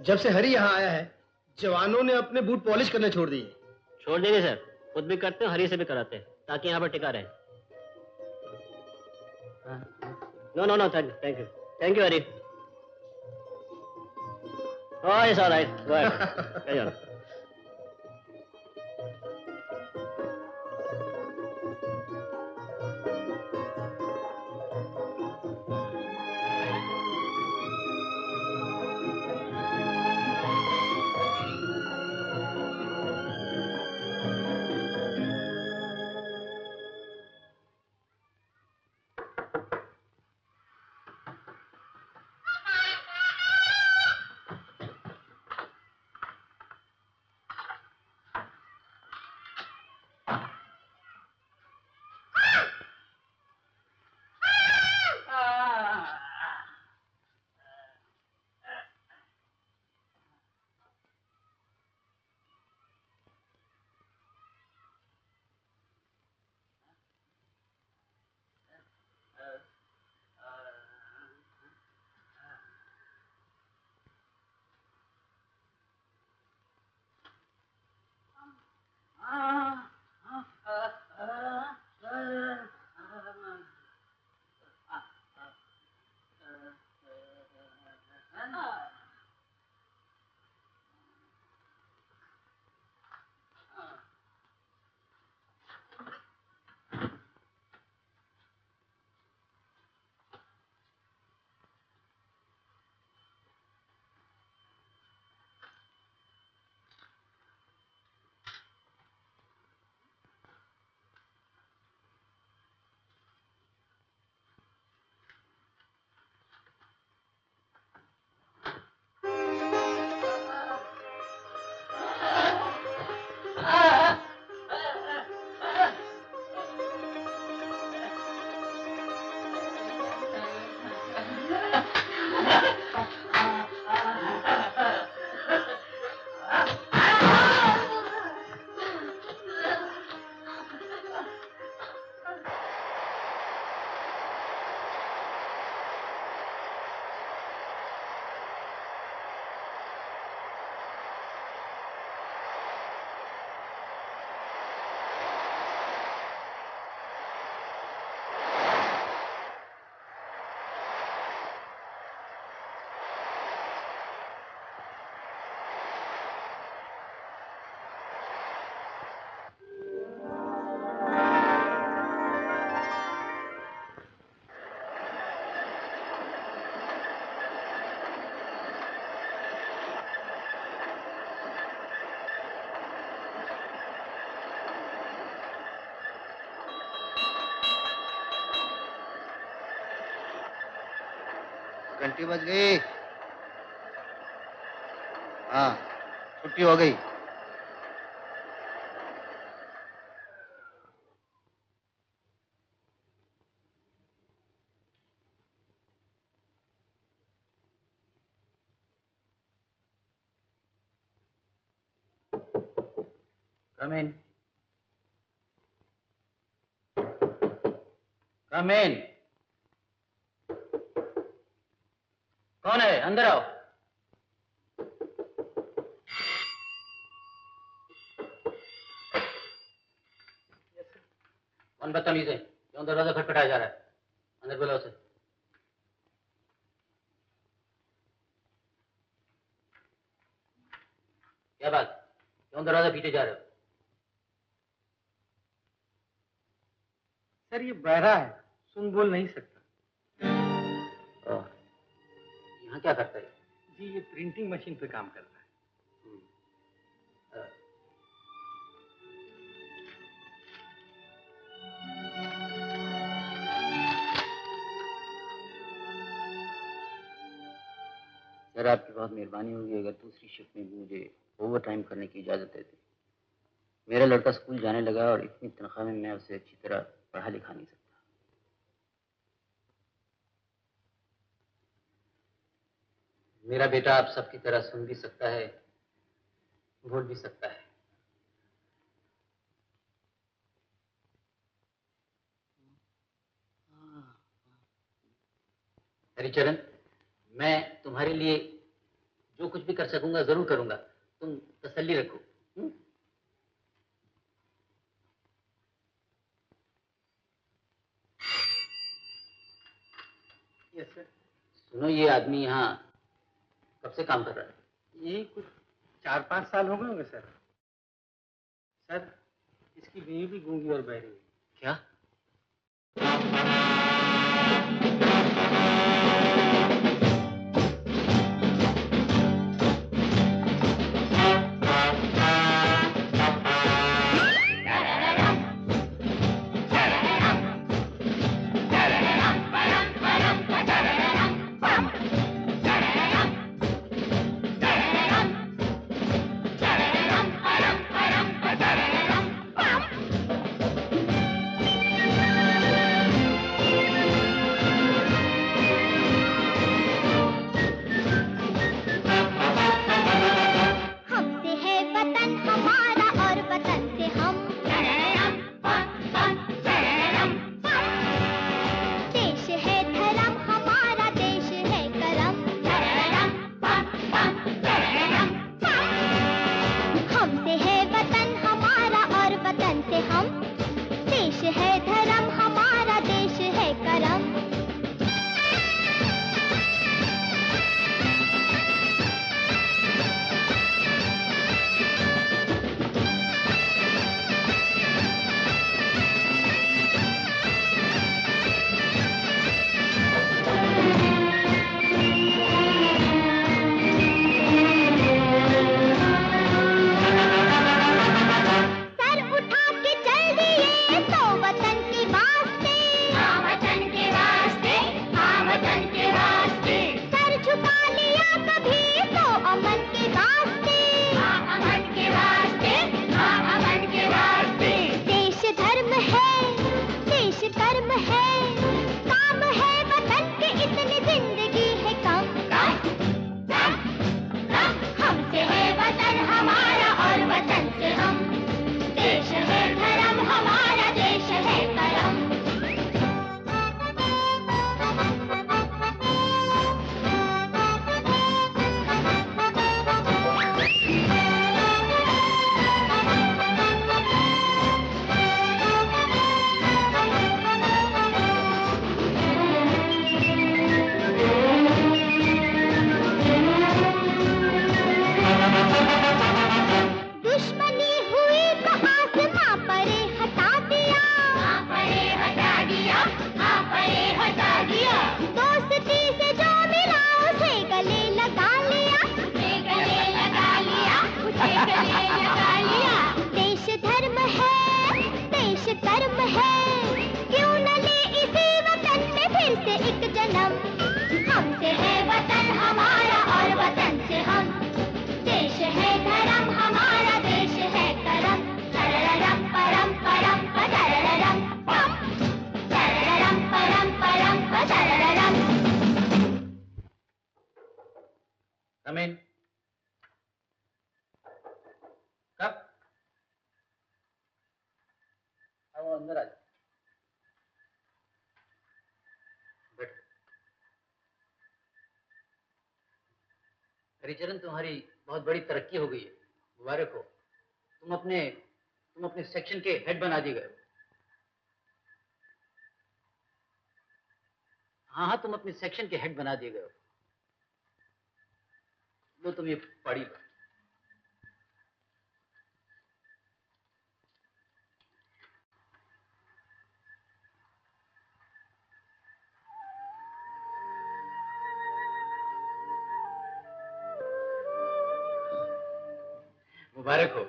जब से हरी यहाँ आया है, जवानों ने अपने बूट पॉलिश करने छोड़ दिए। छोड़ देंगे सर, खुद भी करते हैं, हरी से भी कराते हैं, ताकि यहाँ पर टिका रहे। No no no, thank you Hari. Oh, it's all right. Go ahead. Carry on. घंटी बज गई। हाँ, छुट्टी हो गई। Come in. Come in. कौन है? अंदर आओ। कौन बदतमीज है? क्यों दरवाजा खटखटाया जा रहा है? अंदर बुलाओ उसे। क्या बात? क्यों दरवाजा पीटे जा रहे हो? सर ये बहरा है, सुन बोल नहीं सकता। यहाँ क्या करता है? जी ये प्रिंटिंग मशीन पे काम करता है। सर आपकी बहुत मेहरबानी होगी अगर दूसरी शिफ्ट में भी मुझे ओवर टाइम करने की इजाज़त देते। मेरा लड़का स्कूल जाने लगा और इतनी तनख्वाह में मैं उसे अच्छी तरह पढ़ा लिखा नहीं सकता। मेरा बेटा आप सबकी तरह सुन भी सकता है, बोल भी सकता है। हरिचरण, मैं तुम्हारे लिए जो कुछ भी कर सकूंगा जरूर करूंगा, तुम तसल्ली रखो। Yes sir. सुनो, ये आदमी यहाँ कब से काम कर रहा है? ये कुछ 4-5 साल हो गए होंगे सर। सर इसकी बीवी भी गूंगी और बहरी है। क्या? अंदर आ जाओ। बैठो। हरिचरण, तुम्हारी बहुत बड़ी तरक्की हो गई है, मुबारक हो। तुम अपने सेक्शन के हेड बना दिए गए हो। हाँ हाँ, तुम अपने सेक्शन के हेड बना दिए गए हो। लो तुम ये पढ़ी लो। मुबारक हो।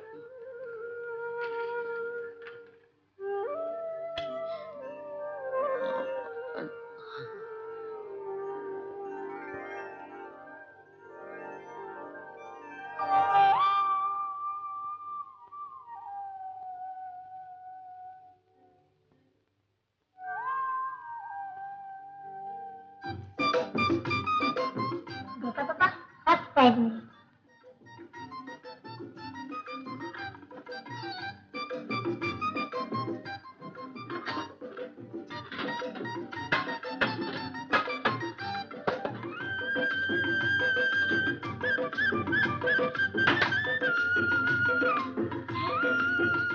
देखो पापा, हाथ पैर में।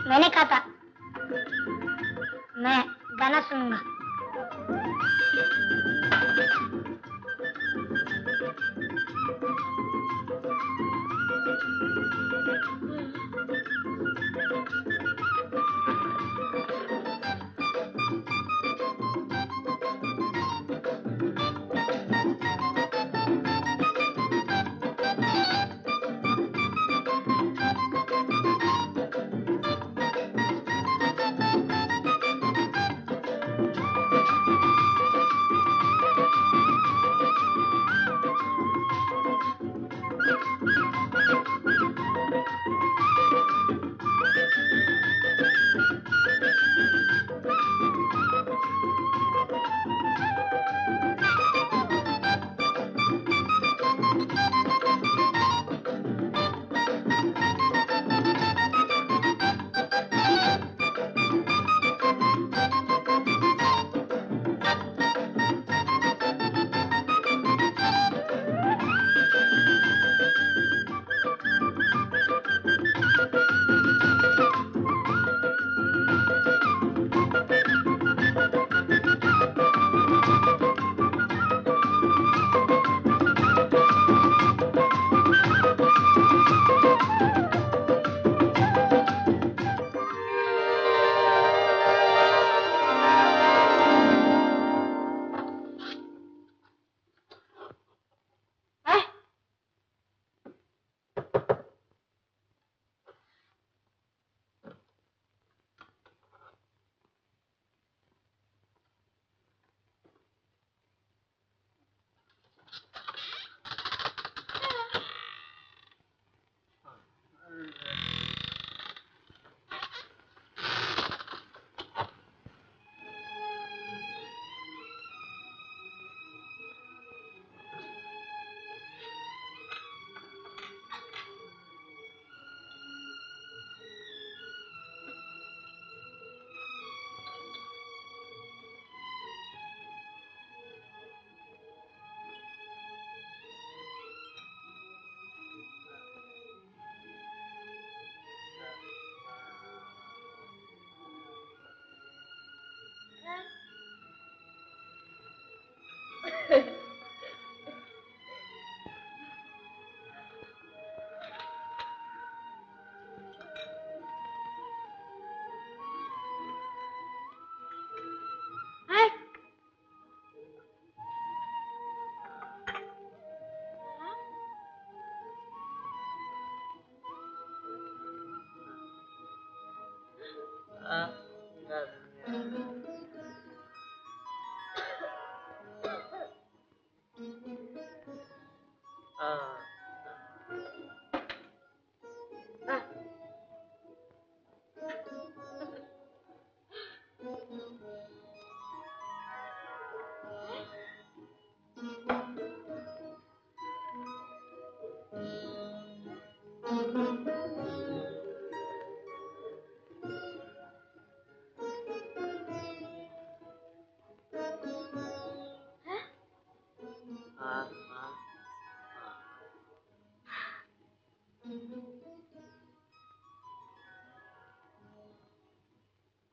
मैंने कहा था मैं गाना सुनूंगा।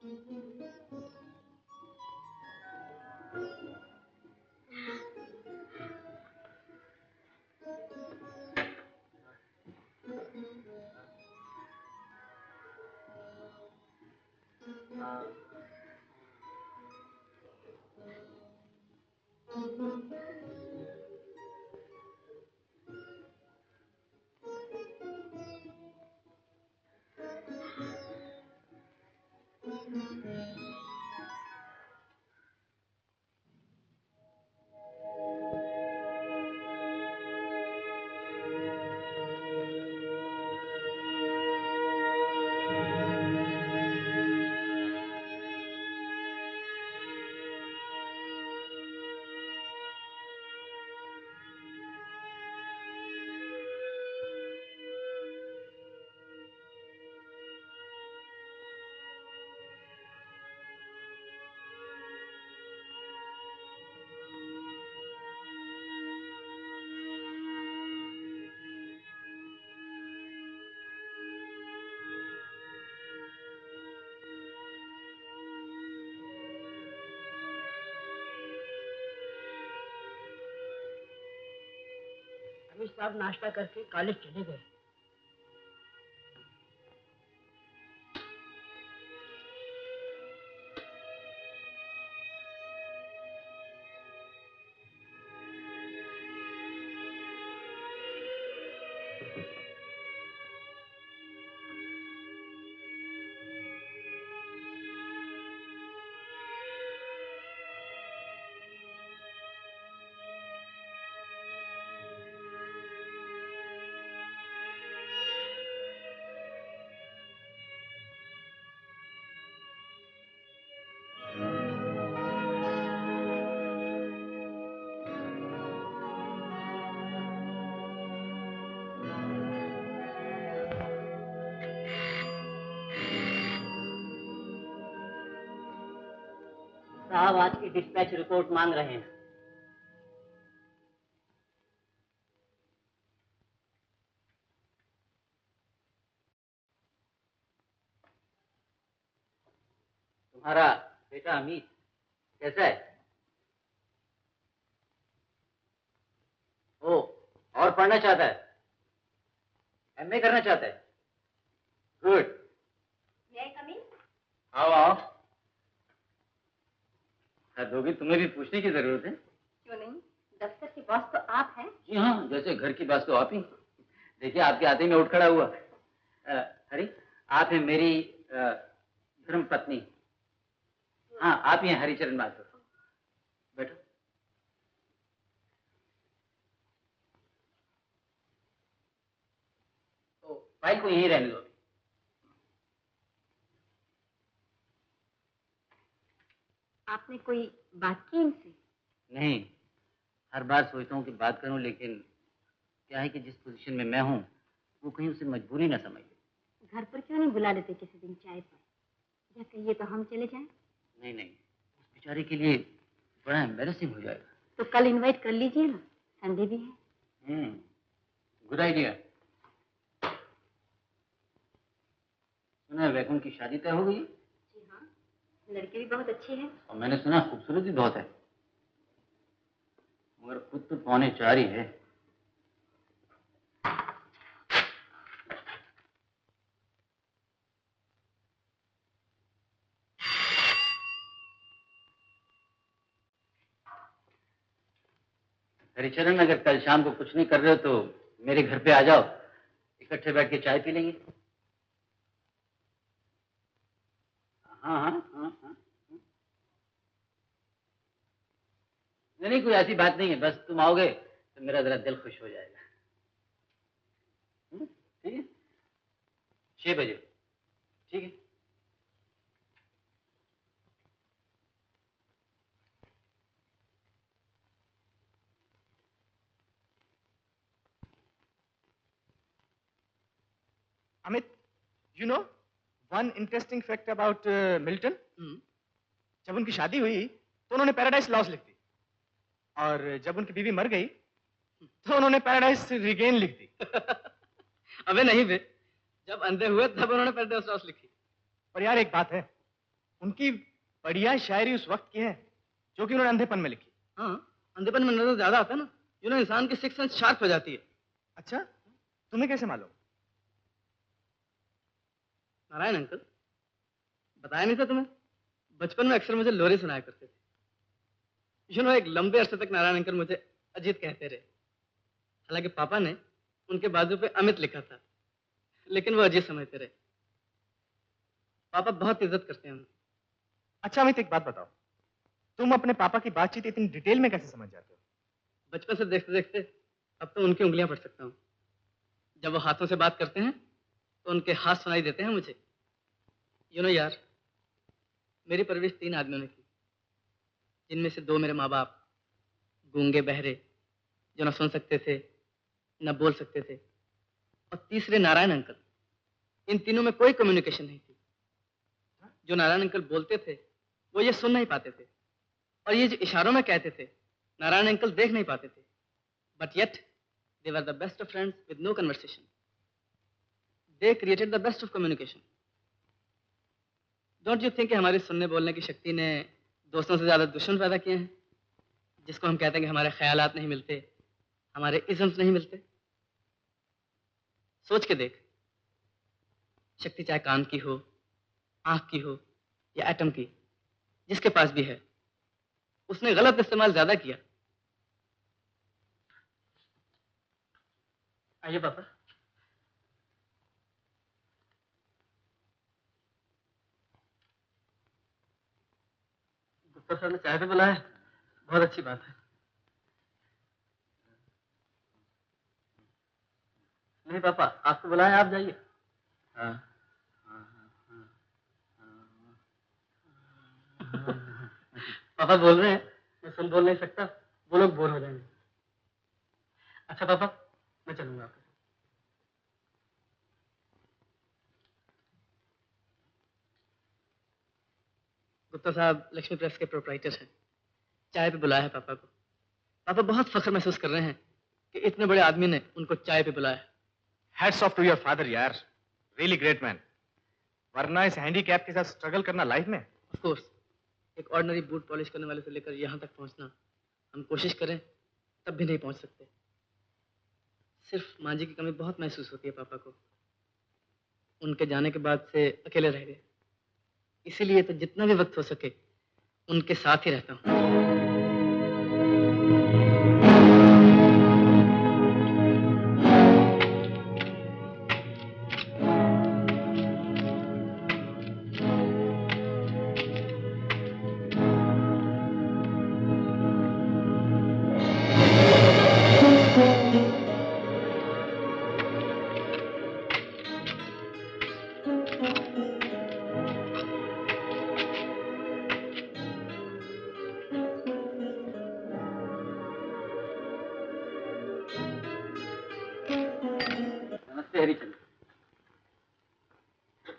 अमीर साहब नाश्ता करके कॉलेज चले गए। साहब आज की डिस्पैच रिपोर्ट मांग रहे हैं। तुम्हारा बेटा अमित कैसा है? ओ, और पढ़ना चाहता है? एमए करना चाहता है? गुड। आओ आओ। दोगी, तुम्हें भी पूछने की जरूरत है। क्यों नहीं, दफ्तर की बॉस तो आप हैं। जी हाँ, जैसे घर की बात तो आप ही। देखिए आपके आते में उठ खड़ा हुआ। हरी, आप हैं मेरी धर्म पत्नी। हाँ, आप ही हैं हरिचरण माथुर। बैठो। तो फाइल को यहीं रहने दो। आपने कोई बात की इनसे? नहीं, हर बार सोचता हूँ कि बात करूँ, लेकिन क्या है कि जिस पोजीशन में मैं हूँ वो कहीं उसे मजबूरी ना समझ ले। घर पर क्यों नहीं बुला लेते किसी दिन चाय पर? या कहिए तो हम चले जाएं? नहीं नहीं, उस बेचारे के लिए बड़ा एम्बैरेसिंग हो जाएगा। तो कल इनवाइट कर लीजिए ना, संडे भी है। Good idea. सुना है वैकुंठ की शादी तय हो गई? जी हाँ, लड़की भी बहुत अच्छी है। और मैंने सुना खूबसूरत भी बहुत है, मगर खुद तो 3:45 ही है। हरिचरण, अगर कल शाम को कुछ नहीं कर रहे हो तो मेरे घर पे आ जाओ, इकट्ठे बैठ के चाय पी लेंगे। हाँ हाँ हाँ हाँ। नहीं नहीं, कोई ऐसी बात नहीं है, बस तुम आओगे तो मेरा जरा दिल खुश हो जाएगा। ठीक है, 6 बजे। ठीक है। Amit, you know one interesting fact about Milton? जब उनकी शादी हुई तो उन्होंने पैराडाइज लॉस्ट लिख दी, और जब उनकी बीवी मर गई तो उन्होंने पैराडाइज रिगेन लिख दी। अबे नहीं बे, जब अंधे हुए तब उन्होंने पैराडाइज लॉस्ट लिखी। पर यार एक बात है, उनकी बढ़िया शायरी उस वक्त की है जो कि उन्होंने अंधेपन में लिखी। हाँ, अंधेपन में नजर ज्यादा आता है ना, जो ना इंसान की सिक्स सेंस शार्प हो जाती है। अच्छा, तुम्हें कैसे मालूम? नारायण अंकल, बताया नहीं था तुम्हें? बचपन में अक्सर मुझे लोरी सुनाया करते थे। एक लंबे अरसे तक नारायण अंकल मुझे अजीत कहते रहे। हालांकि पापा ने उनके बाजू पे अमित लिखा था, लेकिन वो अजीत समझते रहे। पापा बहुत इज्जत करते हैं उन्हें। अच्छा अमित, एक बात बताओ, तुम अपने पापा की बातचीत इतनी डिटेल में कैसे समझ जाते हो? बचपन से देखते देखते अब तो उनकी उंगलियां पढ़ सकता हूँ। जब वो हाथों से बात करते हैं तो उनके हाथ सुनाई देते हैं मुझे। यार, मेरी परवरिश 3 आदमियों ने की, जिनमें से 2 मेरे माँ बाप, गूंगे बहरे, जो न सुन सकते थे न बोल सकते थे, और तीसरे नारायण अंकल। इन तीनों में कोई कम्युनिकेशन नहीं थी। जो नारायण अंकल बोलते थे वो ये सुन नहीं पाते थे, और ये जो इशारों में कहते थे नारायण अंकल देख नहीं पाते थे। But yet they were the best of friends with no conversation. They created the best of communication. Don't you think हमारी सुनने बोलने की शक्ति ने दोस्तों से ज्यादा दुश्मन पैदा किए हैं, जिसको हम कहते हैं कि हमारे ख्यालात नहीं मिलते, हमारे इज़म्स नहीं मिलते? सोच के देख, शक्ति चाहे कान की हो, आंख की हो या एटम की, जिसके पास भी है, उसने गलत इस्तेमाल ज्यादा किया। आइए पापा। गुप्ता सर ने चाय पे बुलाया, बहुत अच्छी बात है। नहीं पापा, आपको बुलाया, आप जाइए। हाँ। पापा बोल रहे हैं, मैं सुन बोल नहीं सकता, वो लोग बोर हो जाएंगे। अच्छा पापा, मैं चलूंगा आपके साथ। गुप्ता साहब लक्ष्मी प्रेस के प्रोप्राइटर हैं, चाय पे बुलाया है पापा को। पापा बहुत फख्र महसूस कर रहे हैं कि इतने बड़े आदमी ने उनको चाय पे बुलाया। Hats off to your father यार, रियली ग्रेट मैन। वरना इस हैंडीकैप के साथ स्ट्रगल करना लाइफ में। ऑफ कोर्स, एक ऑर्डिनरी बूट पॉलिश करने वाले से लेकर यहाँ तक पहुँचना, हम कोशिश करें तब भी नहीं पहुँच सकते। सिर्फ माँ जी की कमी बहुत महसूस होती है पापा को। उनके जाने के बाद से अकेले रह गए, इसीलिए तो जितना भी वक्त हो सके उनके साथ ही रहता हूँ।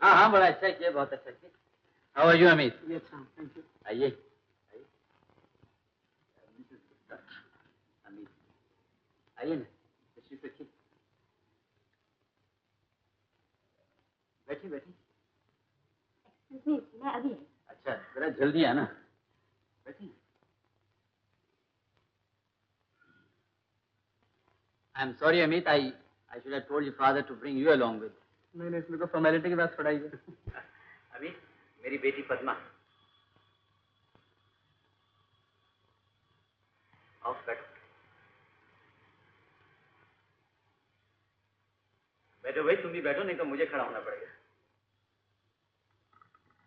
हाँ हाँ, बड़ा अच्छा किया, बहुत अच्छा किया। How are you Amit? Thank you. आइए आइए। अमित आइए ना, तशरीफ रखिए। बैठिए बैठिए। मैं अभी आई। अच्छा, जरा जल्दी आना। बैठिए। I am sorry Amit, I should have told your father to bring you along with. नहीं नहीं, इसमें तो फॉर्मेलिटी की बात पड़ाई है। अमित, मेरी बेटी पद्मा। आओ बैठो। बैठो भाई, तुम भी बैठो, नहीं तो मुझे खड़ा होना पड़ेगा।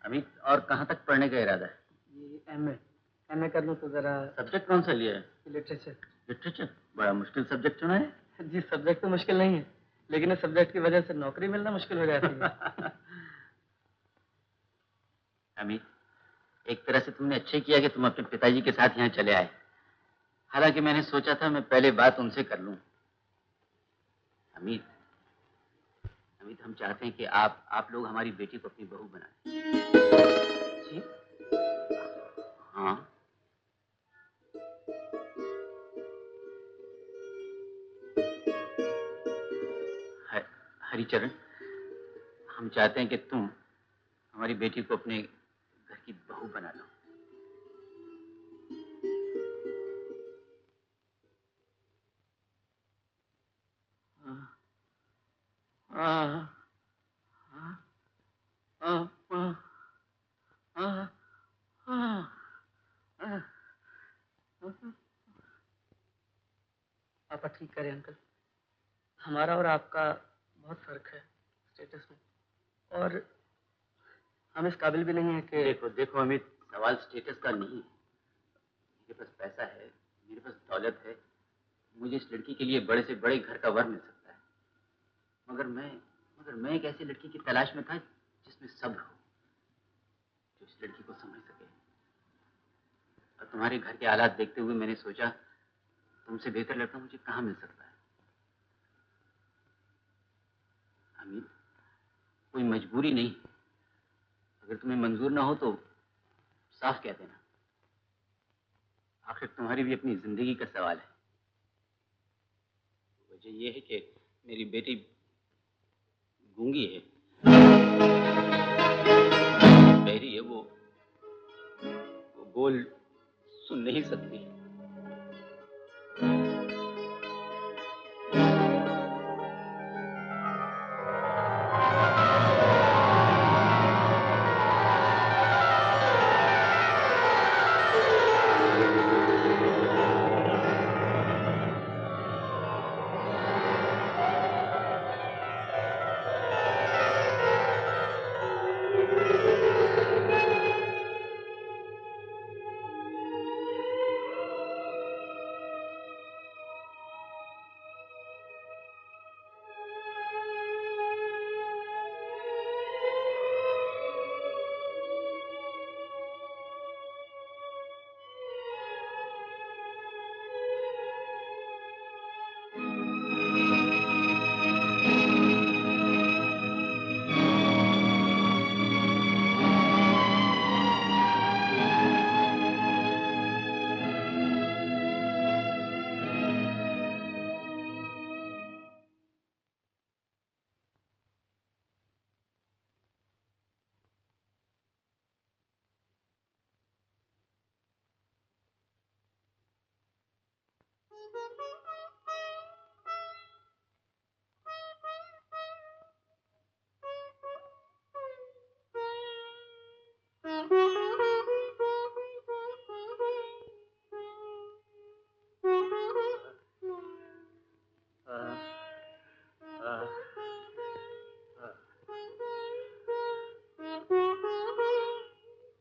अमित, और कहाँ तक पढ़ने का इरादा है? ये एमए कर लूँ तो जरा। सब्जेक्ट कौन सा लिया है? लिटरेचर। लिटरेचर? बड़ा मुश्किल सब्जेक्ट चुना है। जी, सब्जेक्ट तो मुश्किल नहीं है, लेकिन इस सब्जेक्ट की वजह से नौकरी मिलना मुश्किल हो जाती है। अमित, एक तरह से तुमने अच्छा किया कि तुम अपने पिताजी के साथ यहाँ चले आए। हालांकि मैंने सोचा था मैं पहले बात उनसे कर लूं। अमित, हम चाहते हैं कि आप लोग हमारी बेटी को अपनी बहू बनाएं। जी? हाँ। हरिचरण, हम चाहते हैं कि तुम हमारी बेटी को अपने घर की बहू बना लो। पापा ठीक करें अंकल, हमारा और आपका बहुत फर्क है स्टेटस में, और हम इस काबिल भी नहीं है कि देखो देखो अमित, सवाल स्टेटस का नहीं है। मेरे पास पैसा है, मेरे पास दौलत है, मुझे इस लड़की के लिए बड़े से बड़े घर का वर मिल सकता है। मगर मैं एक ऐसी लड़की की तलाश में था जिसमें सब्र हो, जो इस लड़की को समझ सके। और तुम्हारे घर के हालात देखते हुए मैंने सोचा तुमसे बेहतर लड़का मुझे कहाँ मिल सकता है। अमित, कोई मजबूरी नहीं, अगर तुम्हें मंजूर ना हो तो साफ कह देना। आखिर तुम्हारी भी अपनी जिंदगी का सवाल है। वजह यह है कि मेरी बेटी गूंगी है, बहरी है, वो बोल सुन नहीं सकती।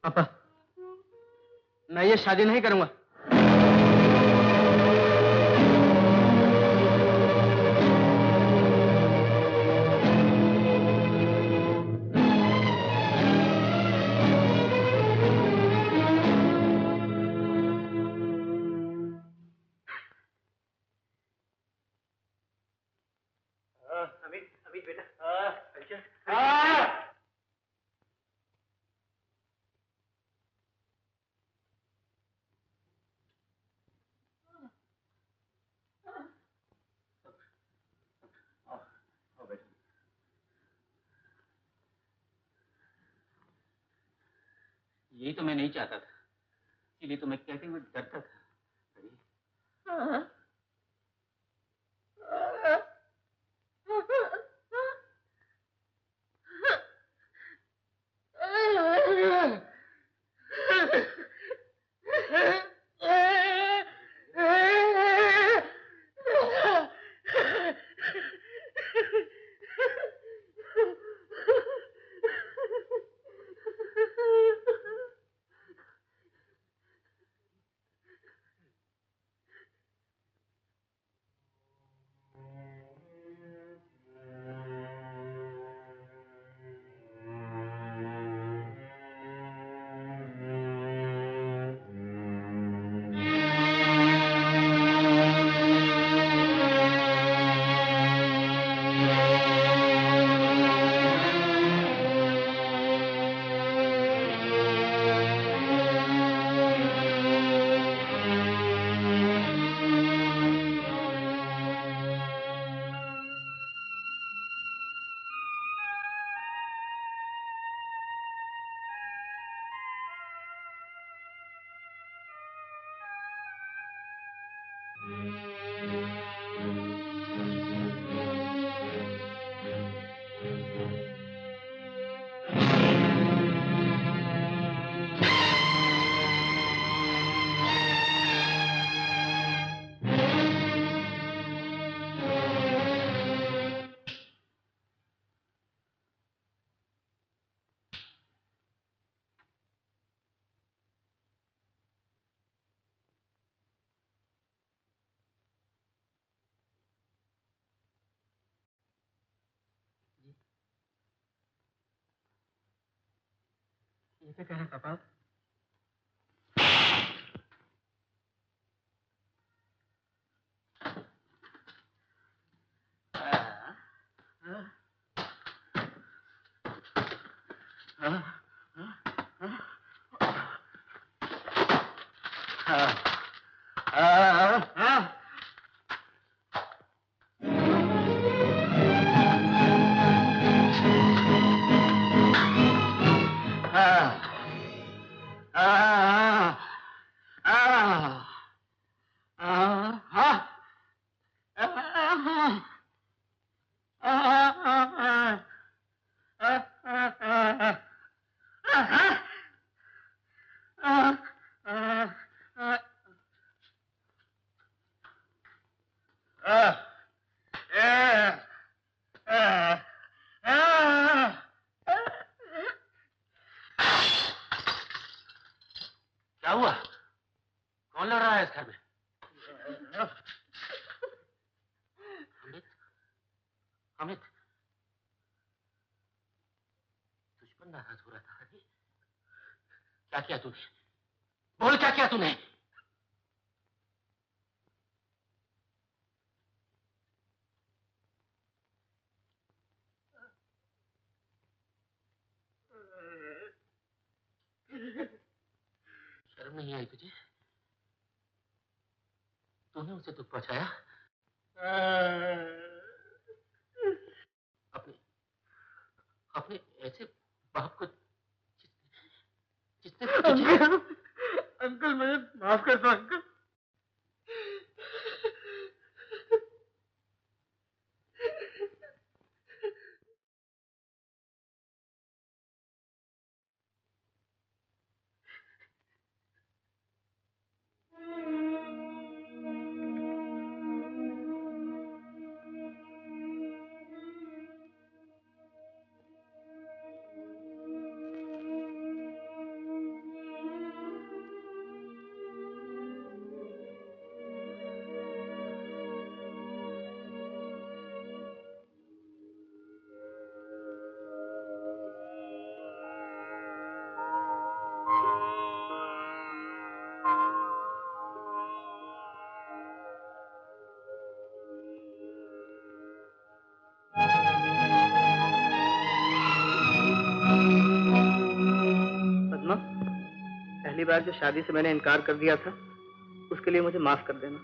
पापा, मैं ये शादी नहीं करूंगा। अमित बेटा, यही तो मैं नहीं चाहता था, इसीलिए तो मैं कहते हुए डरता था। ये क्या कह रहे हैं पापा? क्या हुआ? कौन लड़ रहा है इस घर में? अमित, अमित, तुझ पर नाराज हो रहा था। हरी, क्या किया तूने? बोल, क्या किया तूने? शर्म नहीं आई तुझे? तूने उसे दुख पहुंचाया? अपने अपने ऐसे बाप को जिसने तुझे... अंकल मुझे माफ कर दो अंकल। पहली बार जो शादी से मैंने इनकार कर दिया था, उसके लिए मुझे माफ कर देना।